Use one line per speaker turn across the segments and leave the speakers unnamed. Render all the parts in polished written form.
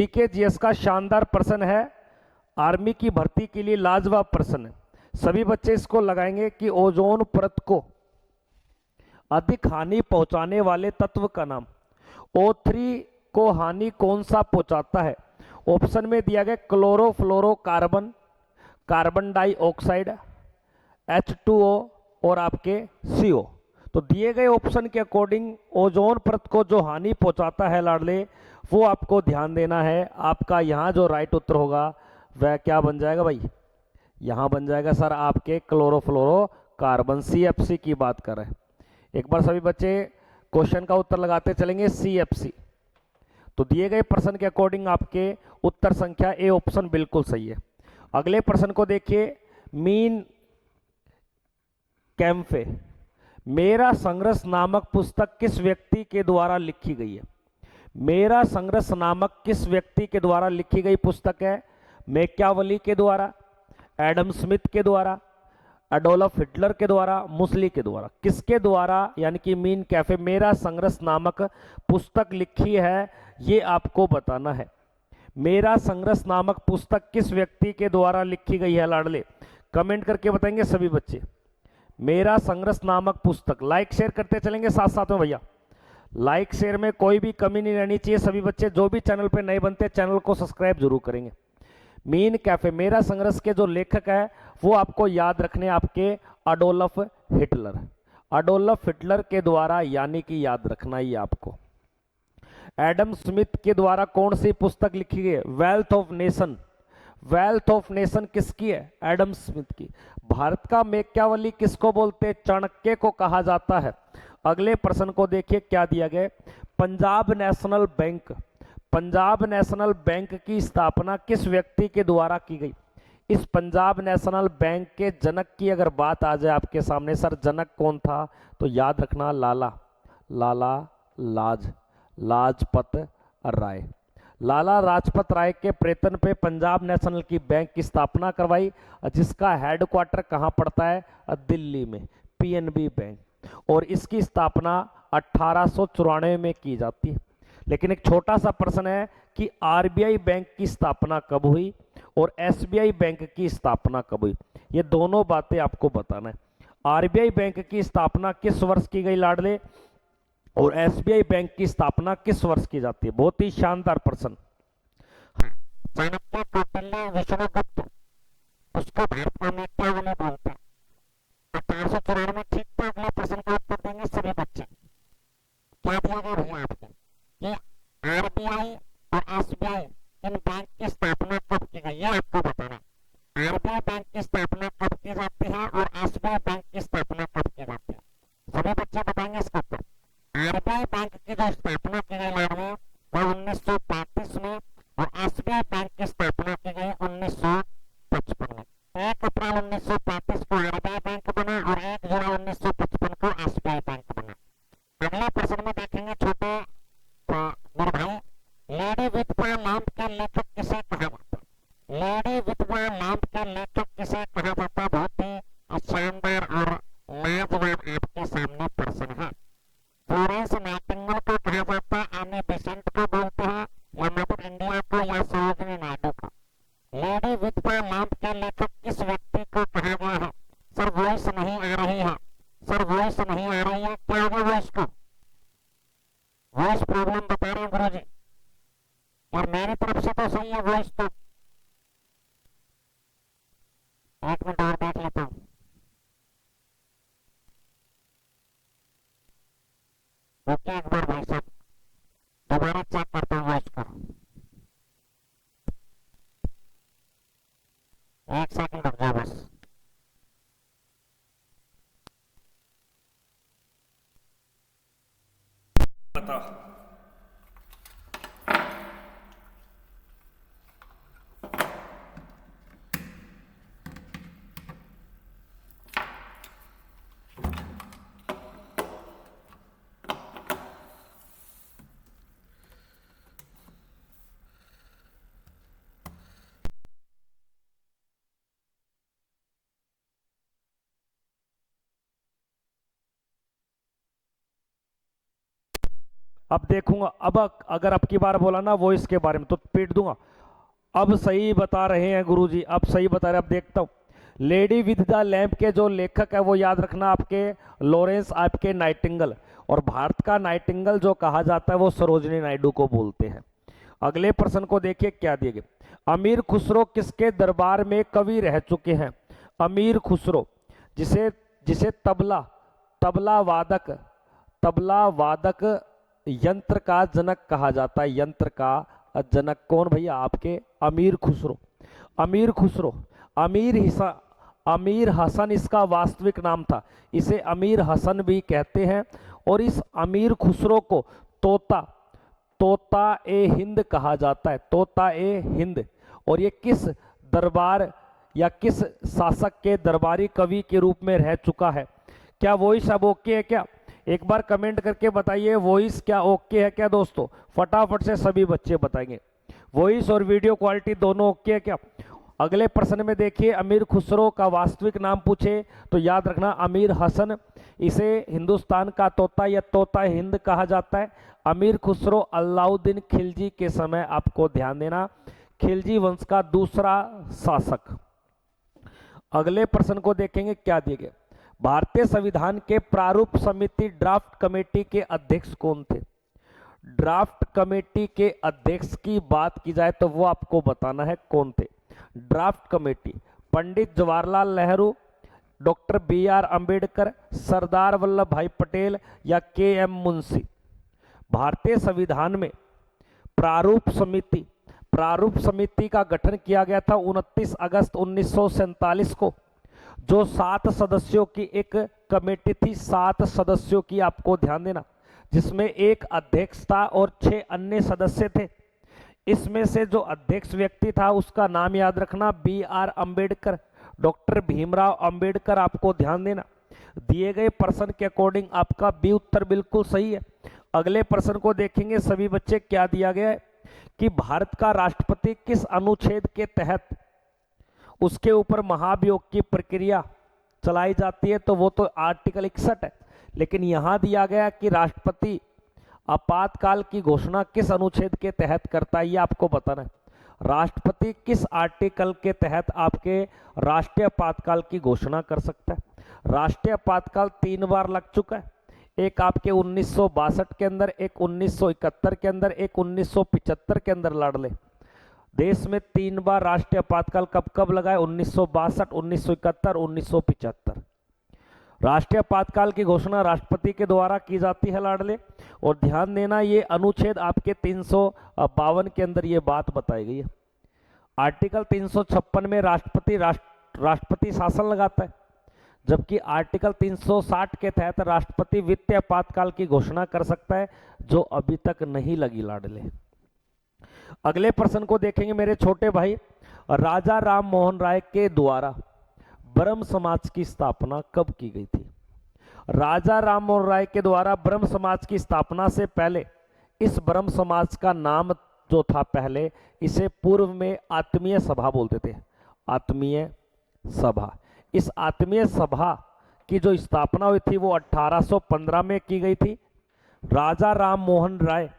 GK का शानदार प्रश्न है, आर्मी की भर्ती के लिए लाजवाब प्रश्न है। सभी बच्चे इसको लगाएंगे कि ओजोन परत को अधिक हानि पहुंचाने वाले तत्व का नाम। O3 को हानि कौन सा पहुंचाता है? ऑप्शन में दिया गया क्लोरोफ्लोरोकार्बन, कार्बन डाइऑक्साइड, H2O और आपके CO। तो दिए गए ऑप्शन के अकॉर्डिंग ओजोन परत को जो हानि पहुंचाता है लाडले, वो आपको ध्यान देना है। आपका यहाँ जो राइट उत्तर होगा वह क्या बन जाएगा भाई? यहाँ बन जाएगा सर आपके क्लोरोफ्लोरोकार्बन, CFC की बात कर रहे हैं। एक बार सभी बच्चे क्वेश्चन का उत्तर लगाते चलेंगे, CFC। तो दिए गए प्रश्न के अकॉर्डिंग आपके उत्तर संख्या ए ऑप्शन बिल्कुल सही है। अगले प्रश्न को देखिए, मीन कैम्फे मेरा संघर्ष नामक पुस्तक किस व्यक्ति के द्वारा लिखी गई है? मेरा संघर्ष नामक किस व्यक्ति के द्वारा लिखी गई पुस्तक है? मैकियावेली के द्वारा, एडम स्मिथ के द्वारा, एडोल्फ हिटलर के द्वारा, मुसली के द्वारा? किसके द्वारा यानी कि मीन कैफे मेरा संघर्ष नामक पुस्तक लिखी है, ये आपको बताना है। मेरा संघर्ष नामक पुस्तक किस व्यक्ति के द्वारा लिखी गई है लाडले? कमेंट करके बताएंगे सभी बच्चे। मेरा संघर्ष नामक पुस्तक, लाइक शेयर करते चलेंगे साथ साथ में भैया। लाइक शेयर में कोई भी कमी नहीं रहनी चाहिए। सभी बच्चे जो भी चैनल पे नए बनते हैं चैनल को सब्सक्राइब जरूर करेंगे। मीन कैफे मेरा संघर्ष के जो लेखक है वो आपको याद रखने, आपके एडोल्फ हिटलर। एडोल्फ हिटलर के द्वारा यानी कि याद रखना ही आपको। एडम स्मिथ के द्वारा कौन सी पुस्तक लिखी गई है? Wealth of nation. Wealth of nation किसकी है? एडम स्मिथ की। भारत का मैकियावेली किसको बोलते हैं? चाणक्य को कहा जाता है। अगले प्रश्न को देखिए क्या दिया गया। Punjab national bank, Punjab national bank की स्थापना किस व्यक्ति के द्वारा की गई? इस पंजाब नेशनल बैंक के जनक की अगर बात आ जाए आपके सामने, सर जनक कौन था, तो याद रखना लाला लाजपत राय। लाला लाजपत राय के प्रेतन पे पंजाब नेशनल की बैंक की स्थापना करवाई, जिसका हेडक्वार्टर कहाँ पड़ता है? दिल्ली में, PNB बैंक। और इसकी स्थापना 1894 में की जाती है। लेकिन एक छोटा सा प्रश्न है कि RBI बैंक की स्थापना कब हुई और SBI बैंक की स्थापना कब हुई? ये दोनों बातें आपको बताना है। RBI बैंक की स्थापना किस वर्ष की गई लाडले, और SBI बैंक की स्थापना किस वर्ष की जाती है? बहुत ही शानदार प्रश्न।
चाणक्य, कौटिल्य, विष्णुगुप्त, उसको भारत में मैकियावेली बोलते हैं। 1894 में ठीक था। अगले प्रश्न का उत्तर देंगे सभी बच्चे। क्या दिया गया भैया आपको कि RBI और SBI इन बैंक की स्थापना कब की गई, ये आपको बताना। RBI बैंक की स्थापना कब की जाती है और SBI बैंक की स्थापना कब की जाती है? सभी बच्चे बताएंगे इसका उत्तर। RBI बैंक की जो स्थापना की गई है वो 1935 में और SBI बैंक की स्थापना की गई 1955 में। 1 अप्रैल 1935 को RBI बैंक बना और 1 जुलाई 1955 को SBI बैंक बना। अगले प्रश्न में देखेंगे छोटे मेरे भाई, लेडी विधवा नाम के लेखक किसे कहा जाता है? लेडी विधवा नाम के लेखक किसे कहा जाता है? बहुत ही शानदार और लाजवाब आपके सामने प्रश्न है। फ्लोरेंस नाइटिंगेल को कहा जाता है, एनी बेसेंट को बोलते हैं, या मदर इंडिया को, या सरोजिनी नायडू को? लेडी विधवा नाम के लेखक किस व्यक्ति को कहा गया है? सर वॉइस नहीं आ रही है, सर वॉइस नहीं आ रही है, क्या होगा वॉइस को? वॉइस प्रॉब्लम बता रहे हैं गुरु जी, और मेरी तरफ से तो सही है वॉइस तो। एक मिनट और देख लेता हूँ। ओके, एक बार भाई साहब दोबारा चेक करता हूँ वॉइस को। एक सेकंड रुक जाओ बस।
बता। अब देखूंगा, अब अगर अब की बार बोला ना वॉइस के बारे में तो पीट दूंगा। अब सही बता रहे हैं गुरुजी, अब सही बता रहे हैं। अब देखता हूँ, लेडी विद द लैंप के जो लेखक है वो याद रखना आपके लॉरेंस आपके नाइटिंगल, और भारत का नाइटिंगल जो कहा जाता है वो सरोजिनी नायडू को बोलते हैं। अगले प्रश्न को देखिए क्या दिए गए। अमीर खुसरो किसके दरबार में कवि रह चुके हैं? अमीर खुसरो, जिसे जिसे तबला वादक यंत्र का जनक कहा जाता है। यंत्र का जनक कौन भैया? आपके अमीर खुसरो। अमीर हसन इसका वास्तविक नाम था, इसे अमीर हसन भी कहते हैं। और इस अमीर खुसरो को तोता ए हिंद कहा जाता है, तोता ए हिंद। और ये किस दरबार या किस शासक के दरबारी कवि के रूप में रह चुका है? क्या वॉइस अब ओके है क्या? एक बार कमेंट करके बताइए वॉइस क्या ओके है क्या दोस्तों? फटाफट से सभी बच्चे बताएंगे वॉइस और वीडियो क्वालिटी दोनों ओके है क्या? अगले प्रश्न में देखिए, अमीर खुसरो का वास्तविक नाम पूछे तो याद रखना अमीर हसन, इसे हिंदुस्तान का तोता या तोता हिंद कहा जाता है। अमीर खुसरो अलाउद्दीन खिलजी के समय, आपको ध्यान देना, खिलजी वंश का दूसरा शासक। अगले प्रश्न को देखेंगे क्या दिए गए। भारतीय संविधान के प्रारूप समिति ड्राफ्ट कमेटी के अध्यक्ष कौन थे? ड्राफ्ट कमेटी के अध्यक्ष की बात की जाए तो वो आपको बताना है कौन थे। Draft committee Pandit Jawaharlal Nehru, doctor B R. Ambedkar, Sardar Vallabh भाई पटेल या के.एम. मुंशी। भारतीय संविधान में प्रारूप समिति का गठन किया गया था 29 अगस्त 1947 को, जो 7 सदस्यों की एक कमेटी थी। 7 सदस्यों की, आपको ध्यान देना, जिसमें एक अध्यक्ष था और 6 अन्य सदस्य थे। इसमें से जो अध्यक्ष व्यक्ति था उसका नाम याद रखना बी.आर. अंबेडकर, डॉक्टर भीमराव अंबेडकर। आपको ध्यान देना, दिए गए प्रश्न के अकॉर्डिंग आपका बी उत्तर बिल्कुल सही है। अगले प्रश्न को देखेंगे सभी बच्चे, क्या दिया गया है कि भारत का राष्ट्रपति किस अनुच्छेद के तहत उसके ऊपर महाभियोग की प्रक्रिया चलाई जाती है? तो वो तो आर्टिकल 61 है, लेकिन यहां दिया गया कि राष्ट्रपति आपातकाल की घोषणा किस अनुच्छेद के तहत करता है, ये आपको बताना है। राष्ट्रपति किस आर्टिकल के तहत आपके राष्ट्रीय आपातकाल की घोषणा कर सकता है? राष्ट्रीय आपातकाल 3 बार लग चुका है, एक आपके 1962 के अंदर, एक 1971 के अंदर, एक 1975 के अंदर। लड़ ले देश में 3 बार राष्ट्रीय आपातकाल कब कब लगा है? 1962, 1971, 1975। राष्ट्रीय आपातकाल की घोषणा राष्ट्रपति के द्वारा की जाती है लाडले। और ध्यान देना, ये अनुच्छेद आपके 352 के अंदर ये बात बताई गई है। आर्टिकल 356 में राष्ट्रपति शासन लगाता है, जबकि आर्टिकल 360 के तहत राष्ट्रपति वित्तीय आपातकाल की घोषणा कर सकता है, जो अभी तक नहीं लगी लाडले। अगले प्रश्न को देखेंगे मेरे छोटे भाई, राजा राम मोहन राय के द्वारा ब्रह्म समाज की स्थापना कब की गई थी? राजा राम मोहन राय के द्वारा ब्रह्म समाज की स्थापना से पहले इस ब्रह्म समाज का नाम जो था पहले, इसे पूर्व में आत्मीय सभा बोलते थे। आत्मीय सभा। इस आत्मीय सभा की जो स्थापना हुई थी वो 1815 में की गई थी। राजा राम मोहन राय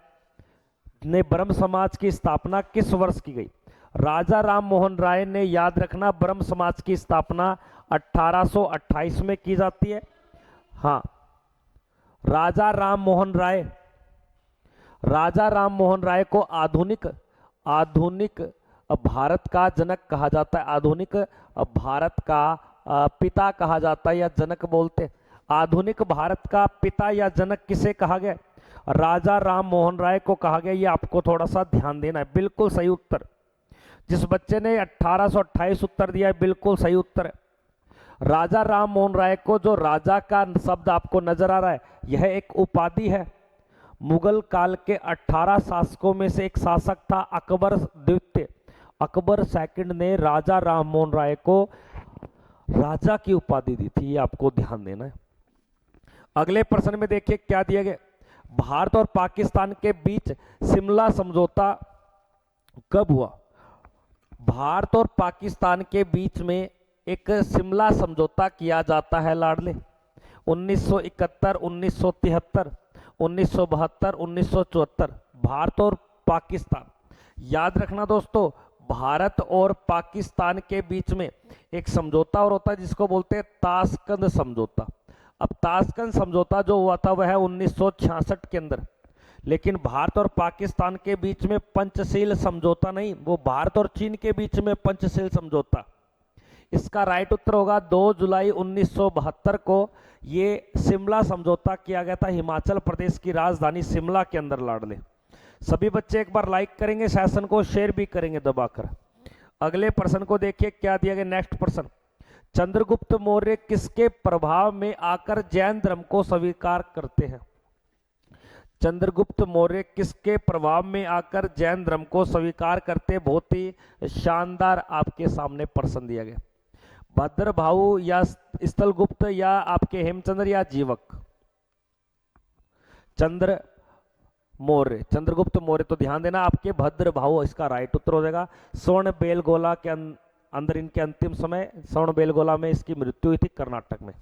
ने ब्रह्म समाज की स्थापना किस वर्ष की गई? राजा राम मोहन राय ने, याद रखना, ब्रह्म समाज की स्थापना 1828 में की जाती है। हाँ, राजा राम मोहन राय को आधुनिक भारत का जनक कहा जाता है। आधुनिक भारत का पिता कहा जाता है या जनक बोलते हैं। आधुनिक भारत का पिता या जनक किसे कहा गया? राजा राम मोहन राय को कहा गया। ये आपको थोड़ा सा ध्यान देना है। बिल्कुल सही उत्तर, जिस बच्चे ने 1828 उत्तर दिया है, बिल्कुल सही उत्तर है। राजा राम मोहन राय को, जो राजा का शब्द आपको नजर आ रहा है, यह एक उपाधि है। मुगल काल के 18 शासकों में से एक शासक था अकबर द्वितीय। अकबर सेकंड ने राजा राम मोहन राय को राजा की उपाधि दी थी, ये आपको ध्यान देना है। अगले प्रश्न में देखिए क्या दिया गया। भारत और पाकिस्तान के बीच शिमला समझौता कब हुआ? भारत और पाकिस्तान के बीच में एक शिमला समझौता किया जाता है लाडले। 1971, 1973, 1972, 1974। भारत और पाकिस्तान, याद रखना दोस्तों, भारत और पाकिस्तान के बीच में एक समझौता और होता है जिसको बोलते हैं ताशकंद समझौता। अब ताशकंद समझौता जो हुआ था वह है 1966 के अंदर, लेकिन भारत और पाकिस्तान के बीच में पंचशील समझौता नहीं, वो भारत और चीन के बीच में पंचशील समझौता। इसका राइट उत्तर होगा 2 जुलाई 1972 को ये शिमला समझौता किया गया था, हिमाचल प्रदेश की राजधानी शिमला के अंदर लाडले। सभी बच्चे एक बार लाइक करेंगे, सेशन को शेयर भी करेंगे दबाकर। अगले प्रश्न को देखिए क्या दिया गया। नेक्स्ट प्रश्न, चंद्रगुप्त मौर्य किसके प्रभाव में आकर जैन धर्म को स्वीकार करते हैं? चंद्रगुप्त मौर्य किसके प्रभाव में आकर जैन धर्म को स्वीकार करते? बहुत ही शानदार आपके सामने प्रश्न दिया गया। भद्रभाऊ या स्थलगुप्त या आपके हेमचंद्र या जीवक? चंद्रगुप्त मौर्य, तो ध्यान देना आपके भद्रभाऊ इसका राइट उत्तर हो जाएगा। स्वर्ण बेलगोला के अंदर इनके अंतिम समय स्वर्ण बेलगोला में इसकी मृत्यु हुई थी कर्नाटक में।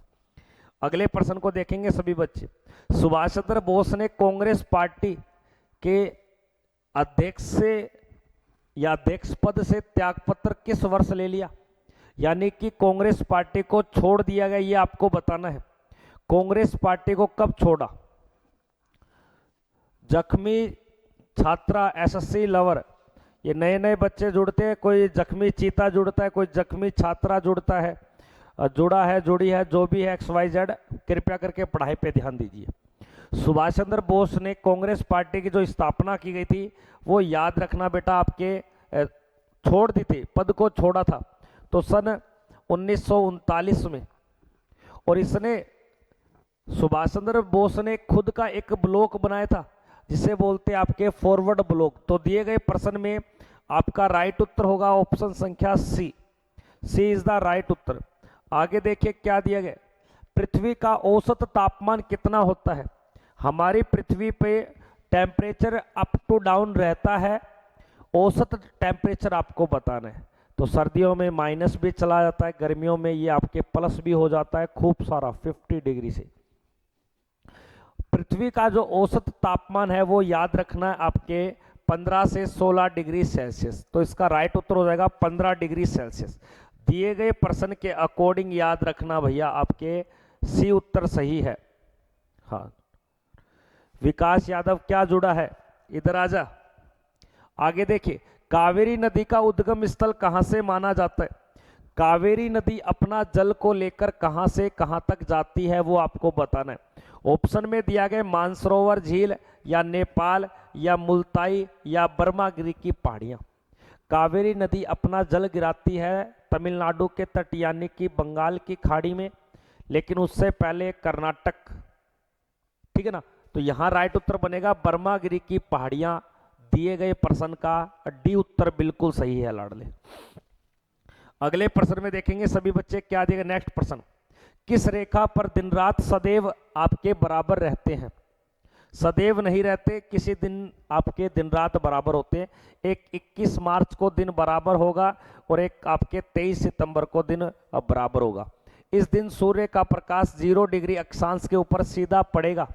अगले प्रश्न को देखेंगे सभी बच्चे। सुभाष चंद्र बोस ने कांग्रेस पार्टी के अध्यक्ष से या अध्यक्ष पद से त्यागपत्र किस वर्ष ले लिया? यानी कि कांग्रेस पार्टी को छोड़ दिया गया, ये आपको बताना है। कांग्रेस पार्टी को कब छोड़ा? जख्मी छात्रा, एसएससी लवर, ये नए नए बच्चे जुड़ते हैं, कोई जख्मी चीता जुड़ता है, कोई जख्मी छात्रा जुड़ता है, जुड़ा है, जुड़ी है, जो भी है XYZ, कृपया करके पढ़ाई पे ध्यान दीजिए। सुभाष चंद्र बोस ने कांग्रेस पार्टी की जो स्थापना की गई थी वो याद रखना बेटा आपके छोड़ दी थी, पद को छोड़ा था तो सन 1939 में। और इसने सुभाष चंद्र बोस ने खुद का एक ब्लॉक बनाया था जिसे बोलते हैं आपके फॉरवर्ड ब्लॉक। तो दिए गए प्रश्न में आपका राइट उत्तर होगा ऑप्शन संख्या सी। सी इज द राइट उत्तर। आगे देखिए क्या दिया गया। पृथ्वी का औसत तापमान कितना होता है? हमारी पृथ्वी पे टेम्परेचर अप टू डाउन रहता है, औसत टेम्परेचर आपको बताना है। तो सर्दियों में माइनस भी चला जाता है, गर्मियों में ये आपके प्लस भी हो जाता है खूब सारा 50 डिग्री से। पृथ्वी का जो औसत तापमान है वो याद रखना है आपके 15 से 16 डिग्री सेल्सियस। तो इसका राइट उत्तर हो जाएगा 15 डिग्री सेल्सियस। दिए गए प्रश्न के अकॉर्डिंग याद रखना भैया आपके सी उत्तर सही है। हाँ, विकास यादव क्या जुड़ा है? इधर आजा। आगे देखिए, कावेरी नदी का उद्गम स्थल कहां से माना जाता है? कावेरी नदी अपना जल को लेकर कहां से कहां तक जाती है वो आपको बताना है। ऑप्शन में दिया गया मानसरोवर झील या नेपाल या मुल्ताई या बर्मागिरी की पहाड़ियां। कावेरी नदी अपना जल गिराती है तमिलनाडु के तट यानी कि बंगाल की खाड़ी में, लेकिन उससे पहले कर्नाटक, ठीक है ना। तो यहां राइट उत्तर बनेगा बर्मागिरी की पहाड़ियां। दिए गए प्रश्न का डी उत्तर बिल्कुल सही है लाडले। अगले प्रश्न में देखेंगे सभी बच्चे क्या देगा। नेक्स्ट प्रश्न, किस रेखा पर दिन रात सदैव आपके बराबर रहते हैं? सदैव नहीं रहते, किसी दिन आपके दिन रात बराबर होते हैं। एक 21 मार्च को दिन बराबर होगा और एक आपके 23 सितंबर को दिन बराबर होगा। इस दिन सूर्य का प्रकाश 0 डिग्री अक्षांश के ऊपर सीधा पड़ेगा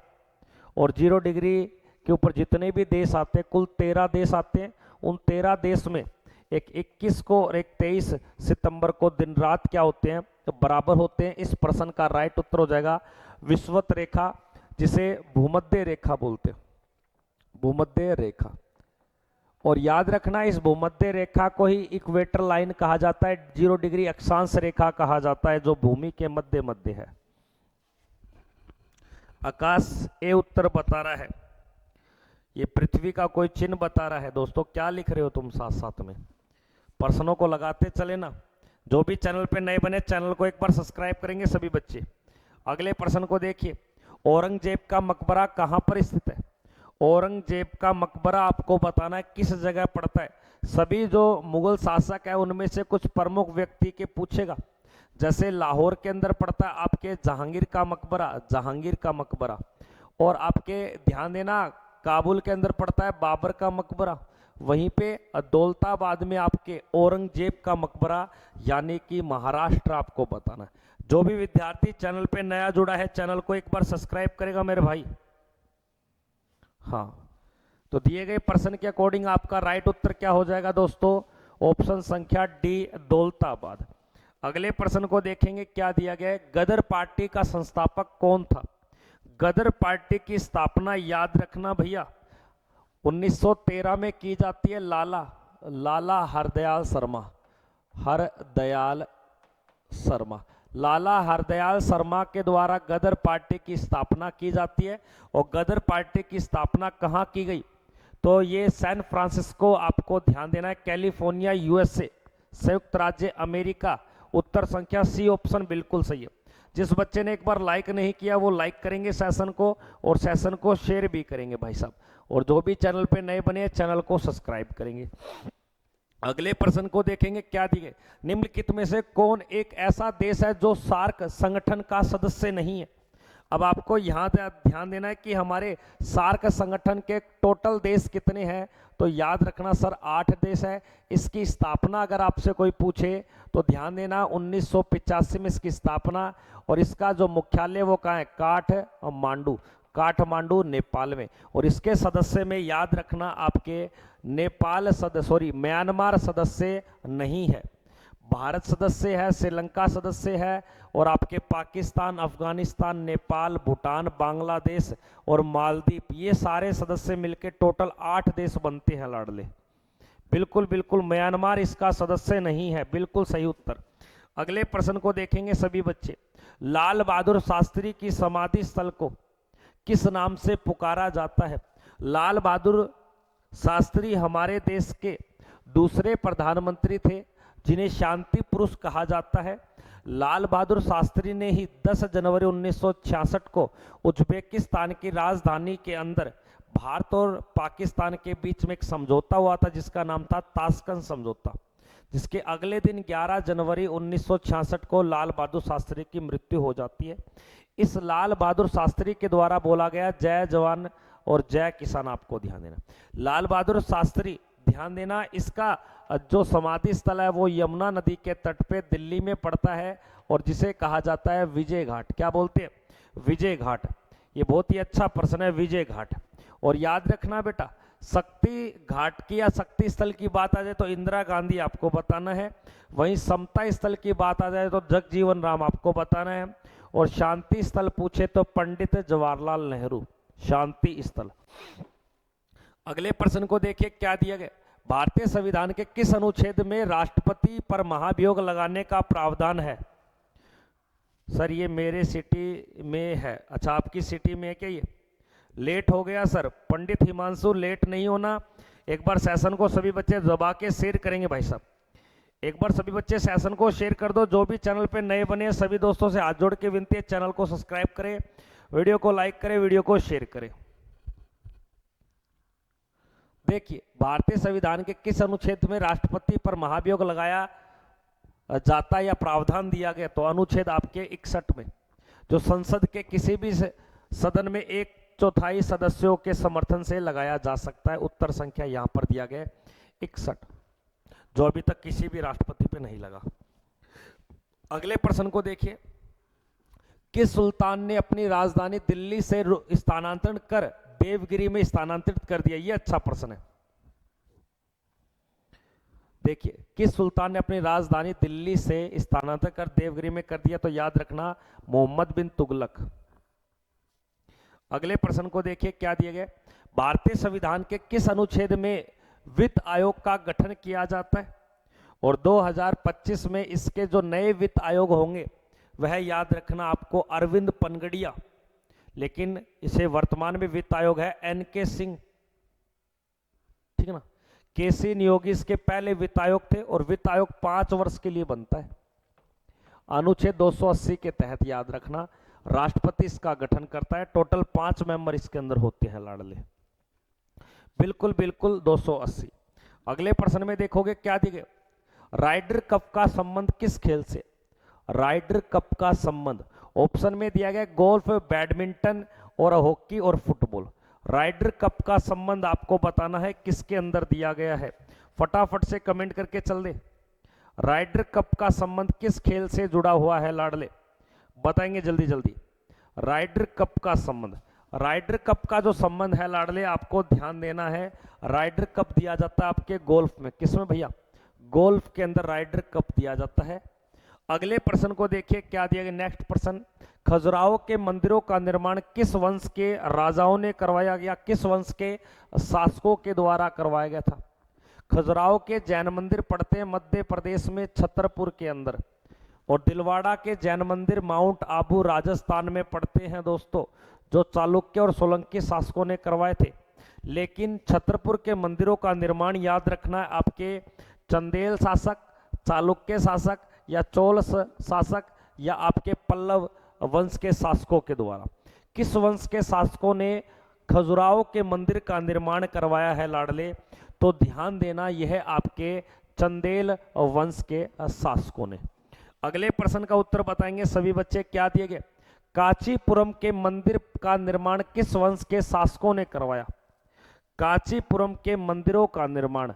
और 0 डिग्री के ऊपर जितने भी देश आते हैं, कुल 13 देश आते हैं, उन 13 देश में एक 21 को और एक 23 सितंबर को दिन रात क्या होते हैं? तो बराबर होते हैं। इस प्रश्न का राइट उत्तर हो जाएगा विषुवत रेखा, जिसे भूमध्य रेखा बोलते हैं, भूमध्य रेखा। और याद रखना इस भूमध्य रेखा को ही इक्वेटर लाइन कहा जाता है, 0 डिग्री अक्षांश रेखा कहा जाता है, जो भूमि के मध्य मध्य है। आकाश ए उत्तर बता रहा है, ये पृथ्वी का कोई चिन्ह बता रहा है। दोस्तों क्या लिख रहे हो तुम साथ साथ में? प्रश्नों को लगाते चले ना। जो भी चैनल पे नए बने चैनल को एक बार सब्सक्राइब करेंगे सभी बच्चे। अगले प्रश्न को देखिए, औरंगजेब का मकबरा कहां पर स्थित है? औरंगजेब का मकबरा आपको बताना है किस जगह पड़ता है। सभी जो मुगल शासक है उनमें से कुछ प्रमुख व्यक्ति के पूछेगा। जैसे लाहौर के अंदर पड़ता है आपके जहांगीर का मकबरा, जहांगीर का मकबरा। और आपके ध्यान देना काबुल के अंदर पड़ता है बाबर का मकबरा। वहीं पे दौलताबाद में आपके औरंगजेब का मकबरा, यानी कि महाराष्ट्र आपको बताना है। जो भी विद्यार्थी चैनल पे नया जुड़ा है चैनल को एक बार सब्सक्राइब करेगा मेरे भाई। हाँ, तो दिए गए प्रश्न के अकॉर्डिंग आपका राइट उत्तर क्या हो जाएगा दोस्तों? ऑप्शन संख्या डी, दौलताबाद। अगले प्रश्न को देखेंगे, क्या दिया गया है? गदर पार्टी का संस्थापक कौन था? गदर पार्टी की स्थापना याद रखना भैया 1913 में की जाती है। लाला हरदयाल शर्मा, हरदयाल शर्मा, लाला हरदयाल शर्मा के द्वारा गदर पार्टी की स्थापना की जाती है। और गदर पार्टी की स्थापना कहाँ की गई? तो ये सैन फ्रांसिस्को, आपको ध्यान देना है, कैलिफोर्निया, यूएसए, संयुक्त राज्य अमेरिका। उत्तर संख्या सी ऑप्शन बिल्कुल सही है। जिस बच्चे ने एक बार लाइक नहीं किया वो लाइक करेंगे सेशन को, और सेशन को शेयर भी करेंगे भाई साहब। और जो भी चैनल पे नए बने चैनल को सब्सक्राइब करेंगे। अगले प्रश्न को देखेंगे, क्या दिए? निम्नलिखित में से कौन एक ऐसा देश है जो सार्क संगठन का सदस्य नहीं है? अब आपको यहाँ ध्यान देना है कि हमारे सार्क संगठन के टोटल देश कितने हैं? तो याद रखना सर 8 देश है। इसकी स्थापना अगर आपसे कोई पूछे तो ध्यान देना 1985 में इसकी स्थापना, और इसका जो मुख्यालय वो कहाँ है? काठमांडू नेपाल में। और इसके सदस्य में याद रखना आपके म्यांमार सदस्य नहीं है, भारत सदस्य है, श्रीलंका सदस्य है, और आपके पाकिस्तान, अफगानिस्तान, नेपाल, भूटान, बांग्लादेश और मालदीव, ये सारे सदस्य मिलकर टोटल 8 देश बनते हैं लाडले। बिल्कुल बिल्कुल म्यांमार इसका सदस्य नहीं है, बिल्कुल सही उत्तर। अगले प्रश्न को देखेंगे सभी बच्चे, लाल बहादुर शास्त्री की समाधि स्थल को किस नाम से पुकारा जाता है? लाल बहादुर शास्त्री हमारे देश के दूसरे प्रधानमंत्री थे जिन्हें शांति पुरुष कहा जाता है। लाल बहादुर शास्त्री ने ही 10 जनवरी 1966 को उज्बेकिस्तान की राजधानी के अंदर भारत और पाकिस्तान के बीच में एक समझौता हुआ था जिसका नाम था ताशकंद समझौता, जिसके अगले दिन 11 जनवरी 1966 को लाल बहादुर शास्त्री की मृत्यु हो जाती है। इस लाल बहादुर शास्त्री के द्वारा बोला गया जय जवान और जय किसान, आपको ध्यान देना। लाल बहादुर शास्त्री, ध्यान देना, इसका जो समाधि स्थल है वो यमुना नदी के तट पे दिल्ली में पड़ता है, और जिसे कहा जाता है विजय घाट। क्या बोलते हैं? विजय घाट। ये बहुत ही अच्छा प्रश्न है, विजय घाट। और याद रखना बेटा, शक्ति घाट की या शक्ति स्थल की बात आ जाए तो इंदिरा गांधी आपको बताना है, वहीं समता स्थल की बात आ जाए तो जगजीवन राम आपको बताना है, और शांति स्थल पूछे तो पंडित जवाहरलाल नेहरू, शांति स्थल। अगले प्रश्न को देखिए, क्या दिया गया? भारतीय संविधान के किस अनुच्छेद में राष्ट्रपति पर महाभियोग लगाने का प्रावधान है? सर ये मेरे सिटी में है। अच्छा, आपकी सिटी में है क्या? ये लेट हो गया सर। पंडित हिमांशु, लेट नहीं होना। एक बार सेशन को सभी बच्चे दबा के शेयर करेंगे भाई साहब। एक बार सभी बच्चे सेशन को शेयर कर दो। जो भी चैनल पे नए बने सभी दोस्तों से हाथ जोड़ के विनती है, चैनल को सब्सक्राइब करें, वीडियो को लाइक करें, वीडियो को शेयर करें। देखिए, भारतीय संविधान के किस अनुच्छेद में राष्ट्रपति पर महाभियोग लगाया जाता है या प्रावधान दिया गया? तो अनुच्छेद आपके 61 में, जो संसद के किसी भी सदन में 1/4 सदस्यों के समर्थन से लगाया जा सकता है। उत्तर संख्या यहां पर दिया गया 61, जो अभी तक किसी भी राष्ट्रपति पे नहीं लगा। अगले प्रश्न को देखिए, किस सुल्तान ने अपनी राजधानी दिल्ली से स्थानांतरण कर देवगिरी में स्थानांतरित कर दिया? ये अच्छा प्रश्न है। देखिए, किस सुल्तान ने अपनी राजधानी दिल्ली से स्थानांतरित कर देवगिरी में कर दिया? तो याद रखना मोहम्मद बिन तुगलक। अगले प्रश्न को देखिए, क्या दिया गया? भारतीय संविधान के किस अनुच्छेद में वित्त आयोग का गठन किया जाता है? और 2025 में इसके जो नए वित्त आयोग होंगे वह याद रखना आपको अरविंद पनगड़िया, लेकिन इसे वर्तमान में वित्त आयोग है एनके सिंह, ठीक है ना। केसी नियोगी इसके पहले वित्त आयोग थे, और वित्त आयोग 5 वर्ष के लिए बनता है। अनुच्छेद 280 के तहत याद रखना राष्ट्रपति इसका गठन करता है। टोटल 5 मेंबर इसके अंदर होते हैं लाडले, बिल्कुल बिल्कुल 280। अगले प्रश्न में देखोगे क्या दिखे, राइडर कप का संबंध किस खेल से? राइडर कप का संबंध ऑप्शन में दिया गया गोल्फ, बैडमिंटन और हॉकी और फुटबॉल। राइडर कप का संबंध आपको बताना है किसके अंदर दिया गया है, फटाफट से कमेंट करके चल दे। राइडर कप का संबंध किस खेल से जुड़ा हुआ है लाडले, बताएंगे जल्दी जल्दी। राइडर कप का संबंध, राइडर कप का जो संबंध है लाडले, आपको ध्यान देना है। राइडर कप दिया जाता है आपके गोल्फ में, किसमें भैया? गोल्फ के अंदर राइडर कप दिया जाता है। अगले प्रश्न को देखिए क्या दिया गया। नेक्स्ट प्रश्न, खजुराहो के मंदिरों का निर्माण किस वंश के राजाओं ने करवाया गया, किस वंश के शासकों के द्वारा करवाया गया था? खजुराहो के जैन मंदिर पड़ते हैं मध्य प्रदेश में छतरपुर के अंदर, और दिलवाड़ा के जैन मंदिर माउंट आबू राजस्थान में पड़ते हैं दोस्तों, जो चालुक्य और सोलंकी शासकों ने करवाए थे। लेकिन छतरपुर के मंदिरों का निर्माण याद रखना है आपके चंदेल शासक, चालुक्य शासक या चोल शासक या आपके पल्लव वंश के शासकों के द्वारा। किस वंश के शासकों ने खजुराहो के मंदिर का निर्माण करवाया है लाडले? तो ध्यान देना, यह आपके चंदेल वंश के शासकों ने। अगले प्रश्न का उत्तर बताएंगे सभी बच्चे। क्या दिए गए? कांचीपुरम के मंदिर का निर्माण किस वंश के शासकों ने करवाया? कांचीपुरम के मंदिरों का निर्माण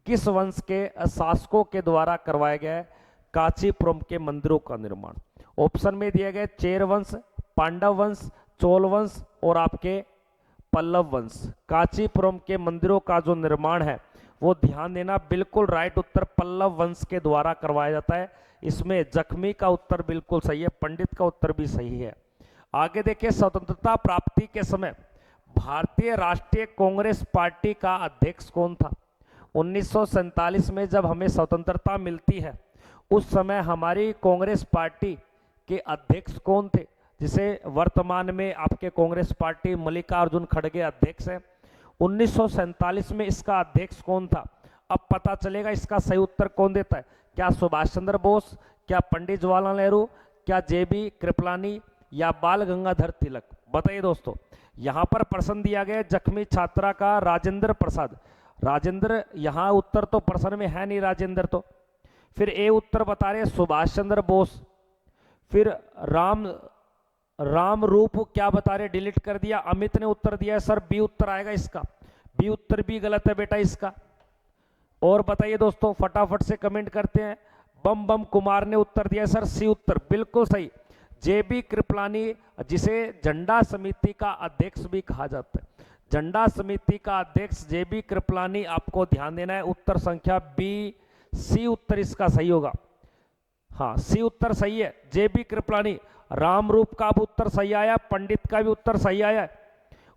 किस वंश के शासकों के द्वारा करवाया गया है? कांचीपुरम के मंदिरों का निर्माण ऑप्शन में दिए गए चेर वंश, पांडव वंश, चोल वंश और आपके पल्लव वंश। कांचीपुरम के मंदिरों का जो निर्माण है वो ध्यान देना, बिल्कुल राइट उत्तर पल्लव वंश के द्वारा करवाया जाता है। इसमें जख्मी का उत्तर बिल्कुल सही है, पंडित का उत्तर भी सही है। आगे देखिए, स्वतंत्रता प्राप्ति के समय भारतीय राष्ट्रीय कांग्रेस पार्टी का अध्यक्ष कौन था? 1947 में जब हमें स्वतंत्रता मिलती है उस समय हमारी कांग्रेस पार्टी के अध्यक्ष कौन थे, जिसे वर्तमान में आपके कांग्रेस पार्टी मल्लिकार्जुन खड़गे अध्यक्ष है। 1947 में इसका अध्यक्ष कौन था? अब पता चलेगा इसका सही उत्तर कौन देता है। क्या सुभाष चंद्र बोस, क्या पंडित जवाहरलाल नेहरू, क्या जेबी कृपलानी या बाल गंगाधर तिलक? बताइए दोस्तों। यहां पर प्रश्न दिया गया जख्मी छात्रा का राजेंद्र प्रसाद। राजेंद्र, यहां उत्तर तो प्रश्न में है नहीं राजेंद्र, तो फिर ए उत्तर बता रहे सुभाष चंद्र बोस। फिर राम रूप क्या बता रहे, डिलीट कर दिया। अमित ने उत्तर दिया है सर बी उत्तर आएगा इसका, बी उत्तर भी गलत है बेटा इसका। और बताइए दोस्तों, फटाफट से कमेंट करते हैं। बम बम कुमार ने उत्तर दिया सर सी उत्तर, बिल्कुल सही। जेबी कृपलानी, जिसे झंडा समिति का अध्यक्ष भी कहा जाता है, झंडा समिति का अध्यक्ष जेबी कृपलानी, आपको ध्यान देना है। उत्तर संख्या बी, सी उत्तर इसका सही होगा। हाँ, सी उत्तर सही है, जेबी कृपलानी। रामरूप का भी उत्तर सही आया, पंडित का भी उत्तर सही आया।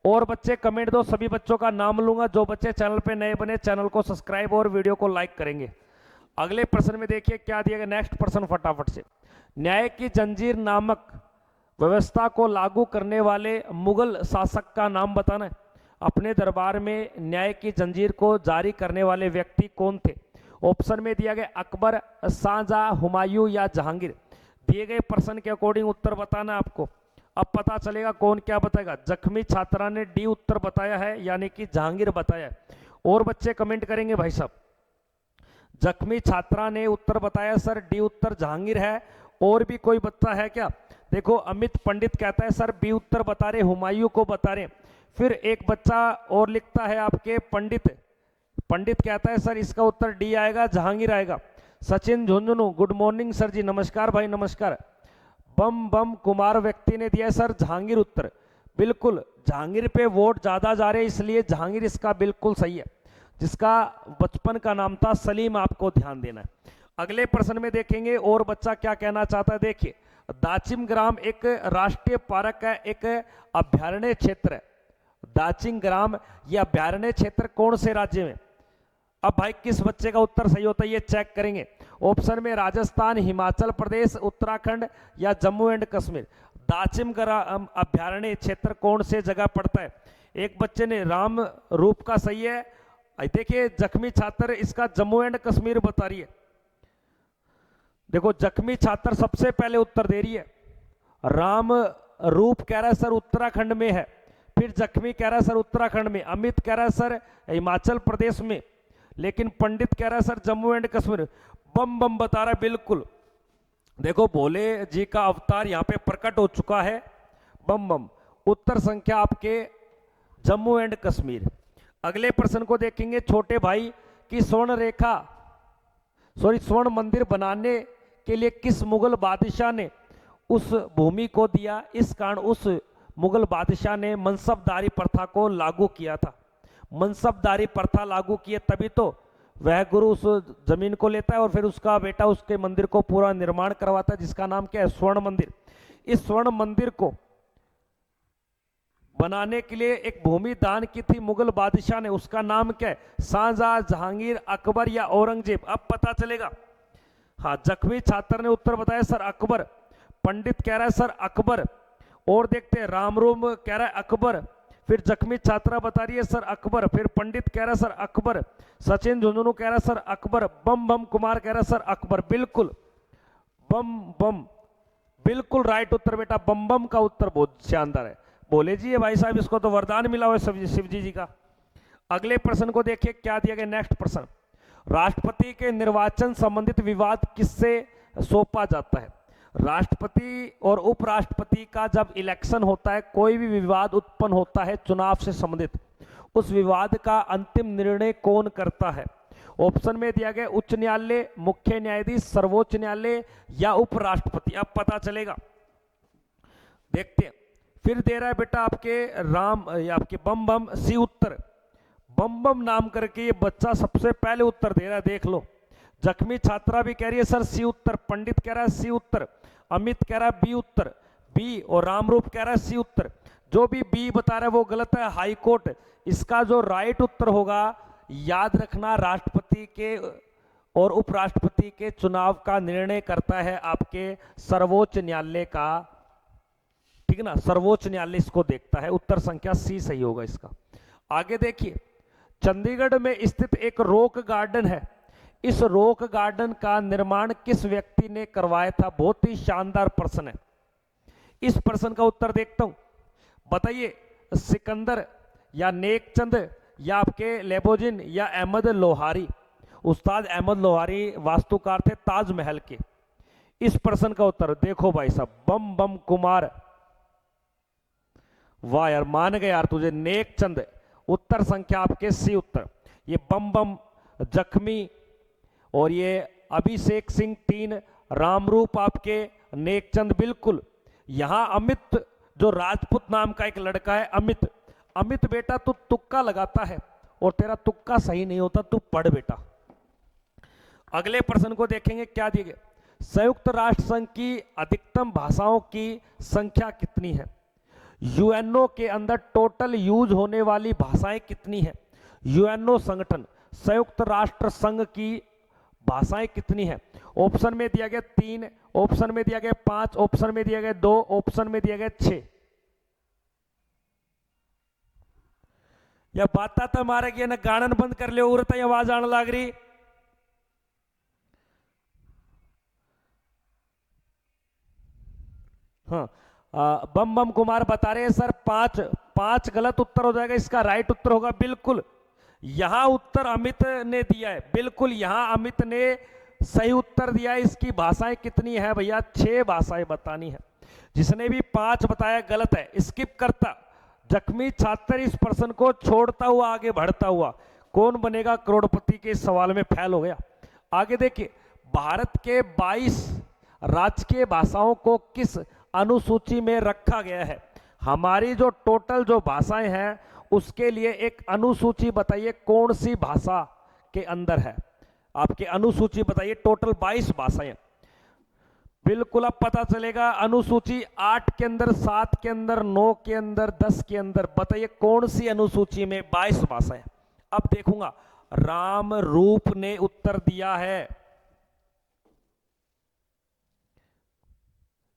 और बच्चे कमेंट दो, सभी बच्चों का नाम लूंगा। जो बच्चे चैनल पे नए बने चैनल को सब्सक्राइब और वीडियो को लाइक करेंगे। अगले प्रश्न में देखिए क्या दिया गया। नेक्स्ट प्रश्न फटाफट से, न्याय की जंजीर नामक व्यवस्था को लागू करने वाले मुगल शासक का नाम बताना है। अपने दरबार में न्याय की जंजीर को जारी करने वाले व्यक्ति कौन थे? ऑप्शन में दिया गया अकबर, शाहजहां, हुमायूं या जहांगीर। दिए गए प्रश्न के अकॉर्डिंग उत्तर बताना आपको। अब पता चलेगा कौन क्या बताएगा। जख्मी छात्रा ने डी उत्तर बताया है, यानी कि जहांगीर बताया है। और बच्चे कमेंट करेंगे भाई साहब। जख्मी छात्रा ने उत्तर बताया सर डी उत्तर जहांगीर है। और भी कोई बच्चा है क्या? देखो, अमित पंडित कहता है सर बी उत्तर बता रहे, हुमायूं को बता रहे। फिर एक बच्चा और लिखता है आपके पंडित कहता है सर इसका उत्तर डी आएगा, जहांगीर आएगा। Sachin Jhunjhunu, good morning sir ji, नमस्कार भाई नमस्कार। बम बम कुमार व्यक्ति ने दिया सर जहांगीर उत्तर। बिल्कुल, जहांगीर पे वोट ज्यादा जा रहे इसलिए जहांगीर इसका बिल्कुल सही है, जिसका बचपन का नाम था सलीम। आपको ध्यान देना है। अगले प्रश्न में देखेंगे और बच्चा क्या कहना चाहता है। देखिए, दाचिम ग्राम एक राष्ट्रीय पार्क है, एक अभ्यारण्य क्षेत्र है। दाचिम ग्राम यह अभ्यारण्य क्षेत्र कौन से राज्य में? अब भाई किस बच्चे का उत्तर सही होता है ये चेक करेंगे। ऑप्शन में राजस्थान, हिमाचल प्रदेश, उत्तराखंड या जम्मू एंड कश्मीर। दाचिम ग्राम अभ्यारण्य क्षेत्र कौन से जगह पड़ता है? एक बच्चे ने राम रूप का सही है। देखिए, जख्मी छात्र इसका जम्मू एंड कश्मीर बता रही है। देखो, जख्मी छात्र सबसे पहले उत्तर दे रही है। राम रूप कह रहा है सर उत्तराखंड में है। फिर जख्मी कह रहा है सर उत्तराखंड में। अमित कह रहा है सर हिमाचल प्रदेश में। लेकिन पंडित कह रहा है सर जम्मू एंड कश्मीर। बम बम बता रहा है बिल्कुल। देखो, भोले जी का अवतार यहाँ पे प्रकट हो चुका है। बम बम। उत्तर संख्या आपके जम्मू एंड कश्मीर। अगले प्रश्न को देखेंगे। छोटे भाई की स्वर्ण मंदिर बनाने के लिए किस मुगल बादशाह ने उस भूमि को दिया? इस कारण उस मुगल बादशाह ने मनसबदारी प्रथा को लागू किया था। मनसबदारी प्रथा लागू किए तभी तो वह गुरु उस जमीन को लेता है और फिर उसका बेटा उसके मंदिर को पूरा निर्माण करवाता है, जिसका नाम क्या है? स्वर्ण मंदिर। इस स्वर्ण मंदिर को बनाने के लिए एक भूमि दान की थी मुगल बादशाह ने, उसका नाम क्या है? शाहजहां, जहांगीर, अकबर या औरंगजेब? अब पता चलेगा। हाँ, जख्मी छात्र ने उत्तर बताया सर अकबर। पंडित कह रहा है सर अकबर। और देखते हैं, रामरूम कह रहा है अकबर, फिर जख्मी छात्रा बता रही है सर अकबर, फिर पंडित कह रहा है सर अकबर, सचिन झुंझुनू कह रहा है सर अकबर, बम बम कुमार कह रहा है सर अकबर। बिल्कुल बम बम, बिल्कुल राइट उत्तर बेटा, बम बम का उत्तर बहुत शानदार है। बोले जी ये भाई साहब, इसको तो वरदान मिला हुआ है शिवजी जी का। अगले प्रश्न को देखिए क्या दिया गया। नेक्स्ट प्रश्न, राष्ट्रपति के निर्वाचन संबंधित विवाद किससे सौंपा जाता है? राष्ट्रपति और उपराष्ट्रपति का जब इलेक्शन होता है, कोई भी विवाद उत्पन्न होता है चुनाव से संबंधित, उस विवाद का अंतिम निर्णय कौन करता है? ऑप्शन में दिया गया उच्च न्यायालय, मुख्य न्यायाधीश, सर्वोच्च न्यायालय या उपराष्ट्रपति। अब पता चलेगा, देखते हैं। फिर दे रहा है बेटा आपके आपके बम बम सी उत्तर, बम बम नाम करके ये बच्चा सबसे पहले उत्तर दे रहा है, देख लो। जख्मी छात्रा भी कह रही है सर सी उत्तर, पंडित कह रहा है सी उत्तर, अमित कह रहा है बी उत्तर, बी, और रामरूप कह रहा है सी उत्तर। जो भी बी बता रहा है वो गलत है। हाई कोर्ट इसका जो राइट उत्तर होगा, याद रखना, राष्ट्रपति के और उपराष्ट्रपति के चुनाव का निर्णय करता है आपके सर्वोच्च न्यायालय का, ठीक है ना, सर्वोच्च न्यायालय इसको देखता है। उत्तर संख्या सी सही होगा इसका। आगे देखिए, चंडीगढ़ में स्थित एक रॉक गार्डन है, इस रॉक गार्डन का निर्माण किस व्यक्ति ने करवाया था? बहुत ही शानदार प्रश्न है। इस प्रश्न का उत्तर देखता हूं, बताइए, सिकंदर या नेकचंद या आपके लेबोजिन या अहमद लोहारी? उस्ताद अहमद लोहारी वास्तुकार थे ताजमहल के। इस प्रश्न का उत्तर देखो भाई साहब, बम बम कुमार, वाह यार, मान गए यार तुझे, नेकचंद। उत्तर संख्या आपके सी उत्तर। ये बम बम, जख्मी और ये अभिषेक सिंह 3, रामरूप आपके, नेकचंद बिल्कुल। यहां अमित, जो राजपूत नाम का एक लड़का है अमित, अमित बेटा तू तुक्का लगाता है और तेरा तुक्का सही नहीं होता, तू पढ़ बेटा। अगले प्रश्न को देखेंगे क्या दिए गए। संयुक्त राष्ट्र संघ की अधिकतम भाषाओं की संख्या कितनी है? यूएनओ के अंदर टोटल यूज होने वाली भाषाएं कितनी है? यूएनओ संगठन, संयुक्त राष्ट्र संघ की भाषाएं कितनी है? ऑप्शन में दिया गया 3, ऑप्शन में दिया गया 5, ऑप्शन में दिया गया 2, ऑप्शन में दिया गया 6। या बात तो मारे गया ना, गाणन बंद कर लियो, उरत आवाज आने लग रही। हाँ, बम बम कुमार बता रहे हैं सर 5 गलत उत्तर हो जाएगा, इसका राइट उत्तर होगा बिल्कुल, यहां उत्तर अमित ने दिया है, बिल्कुल यहां अमित ने सही उत्तर दिया है। इसकी भाषाएं कितनी है भैया? 6 भाषाएं बतानी है। जिसने भी 5 बताया गलत है, स्किप करता। जख्मी छात्र इस प्रश्न को छोड़ता हुआ आगे बढ़ता हुआ, कौन बनेगा करोड़पति के सवाल में फेल हो गया। आगे देखिए, भारत के 22 राजकीय भाषाओं को किस अनुसूची में रखा गया है? हमारी जो टोटल जो भाषाएं हैं उसके लिए एक अनुसूची बताइए, कौन सी भाषा के अंदर है? आपके अनुसूची बताइए, टोटल 22 भाषाएं। बिल्कुल अब पता चलेगा। अनुसूची 8 के अंदर, 7 के अंदर, 9 के अंदर, 10 के अंदर, बताइए कौन सी अनुसूची में 22 भाषाएं? अब देखूंगा, राम रूप ने उत्तर दिया है।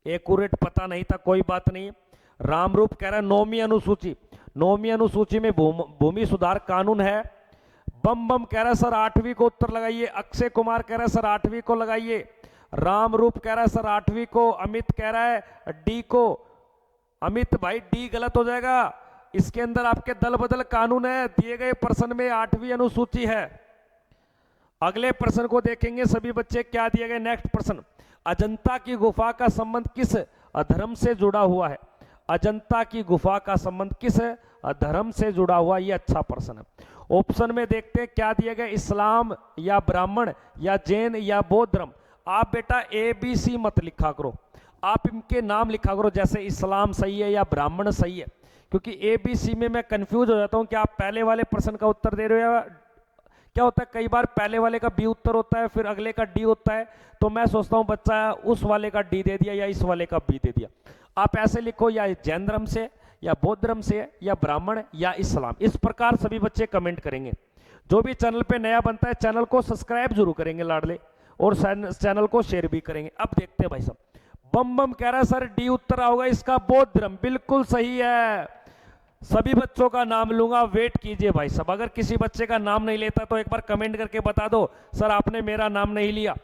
एक्यूरेट पता नहीं था, कोई बात नहीं। रामरूप कह रहा है 9वीं अनुसूची, 9वीं अनुसूची में भूमि सुधार कानून है। बम बम कह रहा है सर 8वीं को उत्तर लगाइए। अक्षय कुमार कह रहा है सर 8वीं को लगाइए। रामरूप कह रहा है सर 8वीं को। अमित कह रहा है डी को। अमित भाई डी गलत हो जाएगा, इसके अंदर आपके दल बदल कानून है, दिए गए प्रश्न में 8वीं अनुसूची है। अगले प्रश्न को देखेंगे सभी बच्चे, क्या दिया गया। नेक्स्ट प्रश्न, अजंता की गुफा का संबंध किस धर्म से जुड़ा हुआ है? अजंता की गुफा का संबंध किस धर्म से जुड़ा हुआ? ये अच्छा प्रश्न है। ऑप्शन में देखते हैं क्या दिया गया, इस्लाम या ब्राह्मण या जैन या बौद्ध धर्म। आप बेटा ए बी सी मत लिखा करो, आप इनके नाम लिखा करो, जैसे इस्लाम सही है या ब्राह्मण सही है, क्योंकि ए बी सी में मैं कंफ्यूज हो जाता हूं कि आप पहले वाले प्रश्न का उत्तर दे रहे हो या क्या होता है, कई बार पहले वाले का बी उत्तर होता है, फिर अगले का डी होता है, तो मैं सोचता हूं बच्चा उस वाले का डी दे दिया या इस वाले का बी दे दिया। आप ऐसे लिखो, या जैन धर्म से या बौद्ध धर्म से या ब्राह्मण या इस्लाम, इस प्रकार सभी बच्चे कमेंट करेंगे। जो भी चैनल पे नया बनता है चैनल को सब्सक्राइब जरूर करेंगे लाडले, और चैनल को शेयर भी करेंगे। अब देखते हैं भाई साहब, बम बम कह रहा है सर डी उत्तर होगा इसका बौद्ध धर्म, बिल्कुल सही है। सभी बच्चों का नाम लूंगा, वेट कीजिए भाई साहब। अगर किसी बच्चे का नाम नहीं लेता तो एक बार कमेंट करके बता दो सर आपने मेरा नाम नहीं लिया।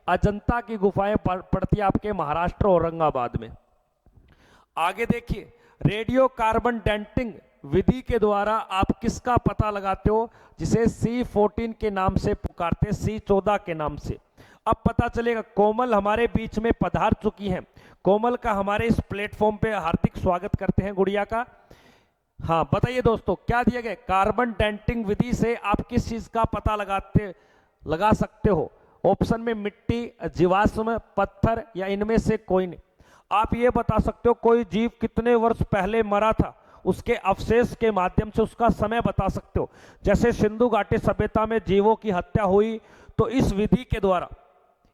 अजंता की गुफाएं पड़ती है आपके महाराष्ट्र औरंगाबाद में। आगे देखिए, रेडियो कार्बन डेंटिंग विधि के द्वारा आप किसका पता लगाते हो, जिसे C14 के नाम से पुकारते, C14 के नाम से। अब पता चलेगा। कोमल हमारे बीच में पधार चुकी हैं। कोमल का हमारे इस प्लेटफॉर्म पे हार्दिक स्वागत करते हैं गुड़िया का। हाँ बताइए दोस्तों क्या दिया गया, कार्बन डेंटिंग विधि से आप किस चीज का पता लगा सकते हो। ऑप्शन में मिट्टी, जीवाश्म, पत्थर या इनमें से कोई नहीं। आप ये बता सकते हो कोई जीव कितने वर्ष पहले मरा था, उसके अवशेष के माध्यम से उसका समय बता सकते हो। जैसे सिंधु घाटी सभ्यता में जीवों की हत्या हुई, तो इस विधि के द्वारा,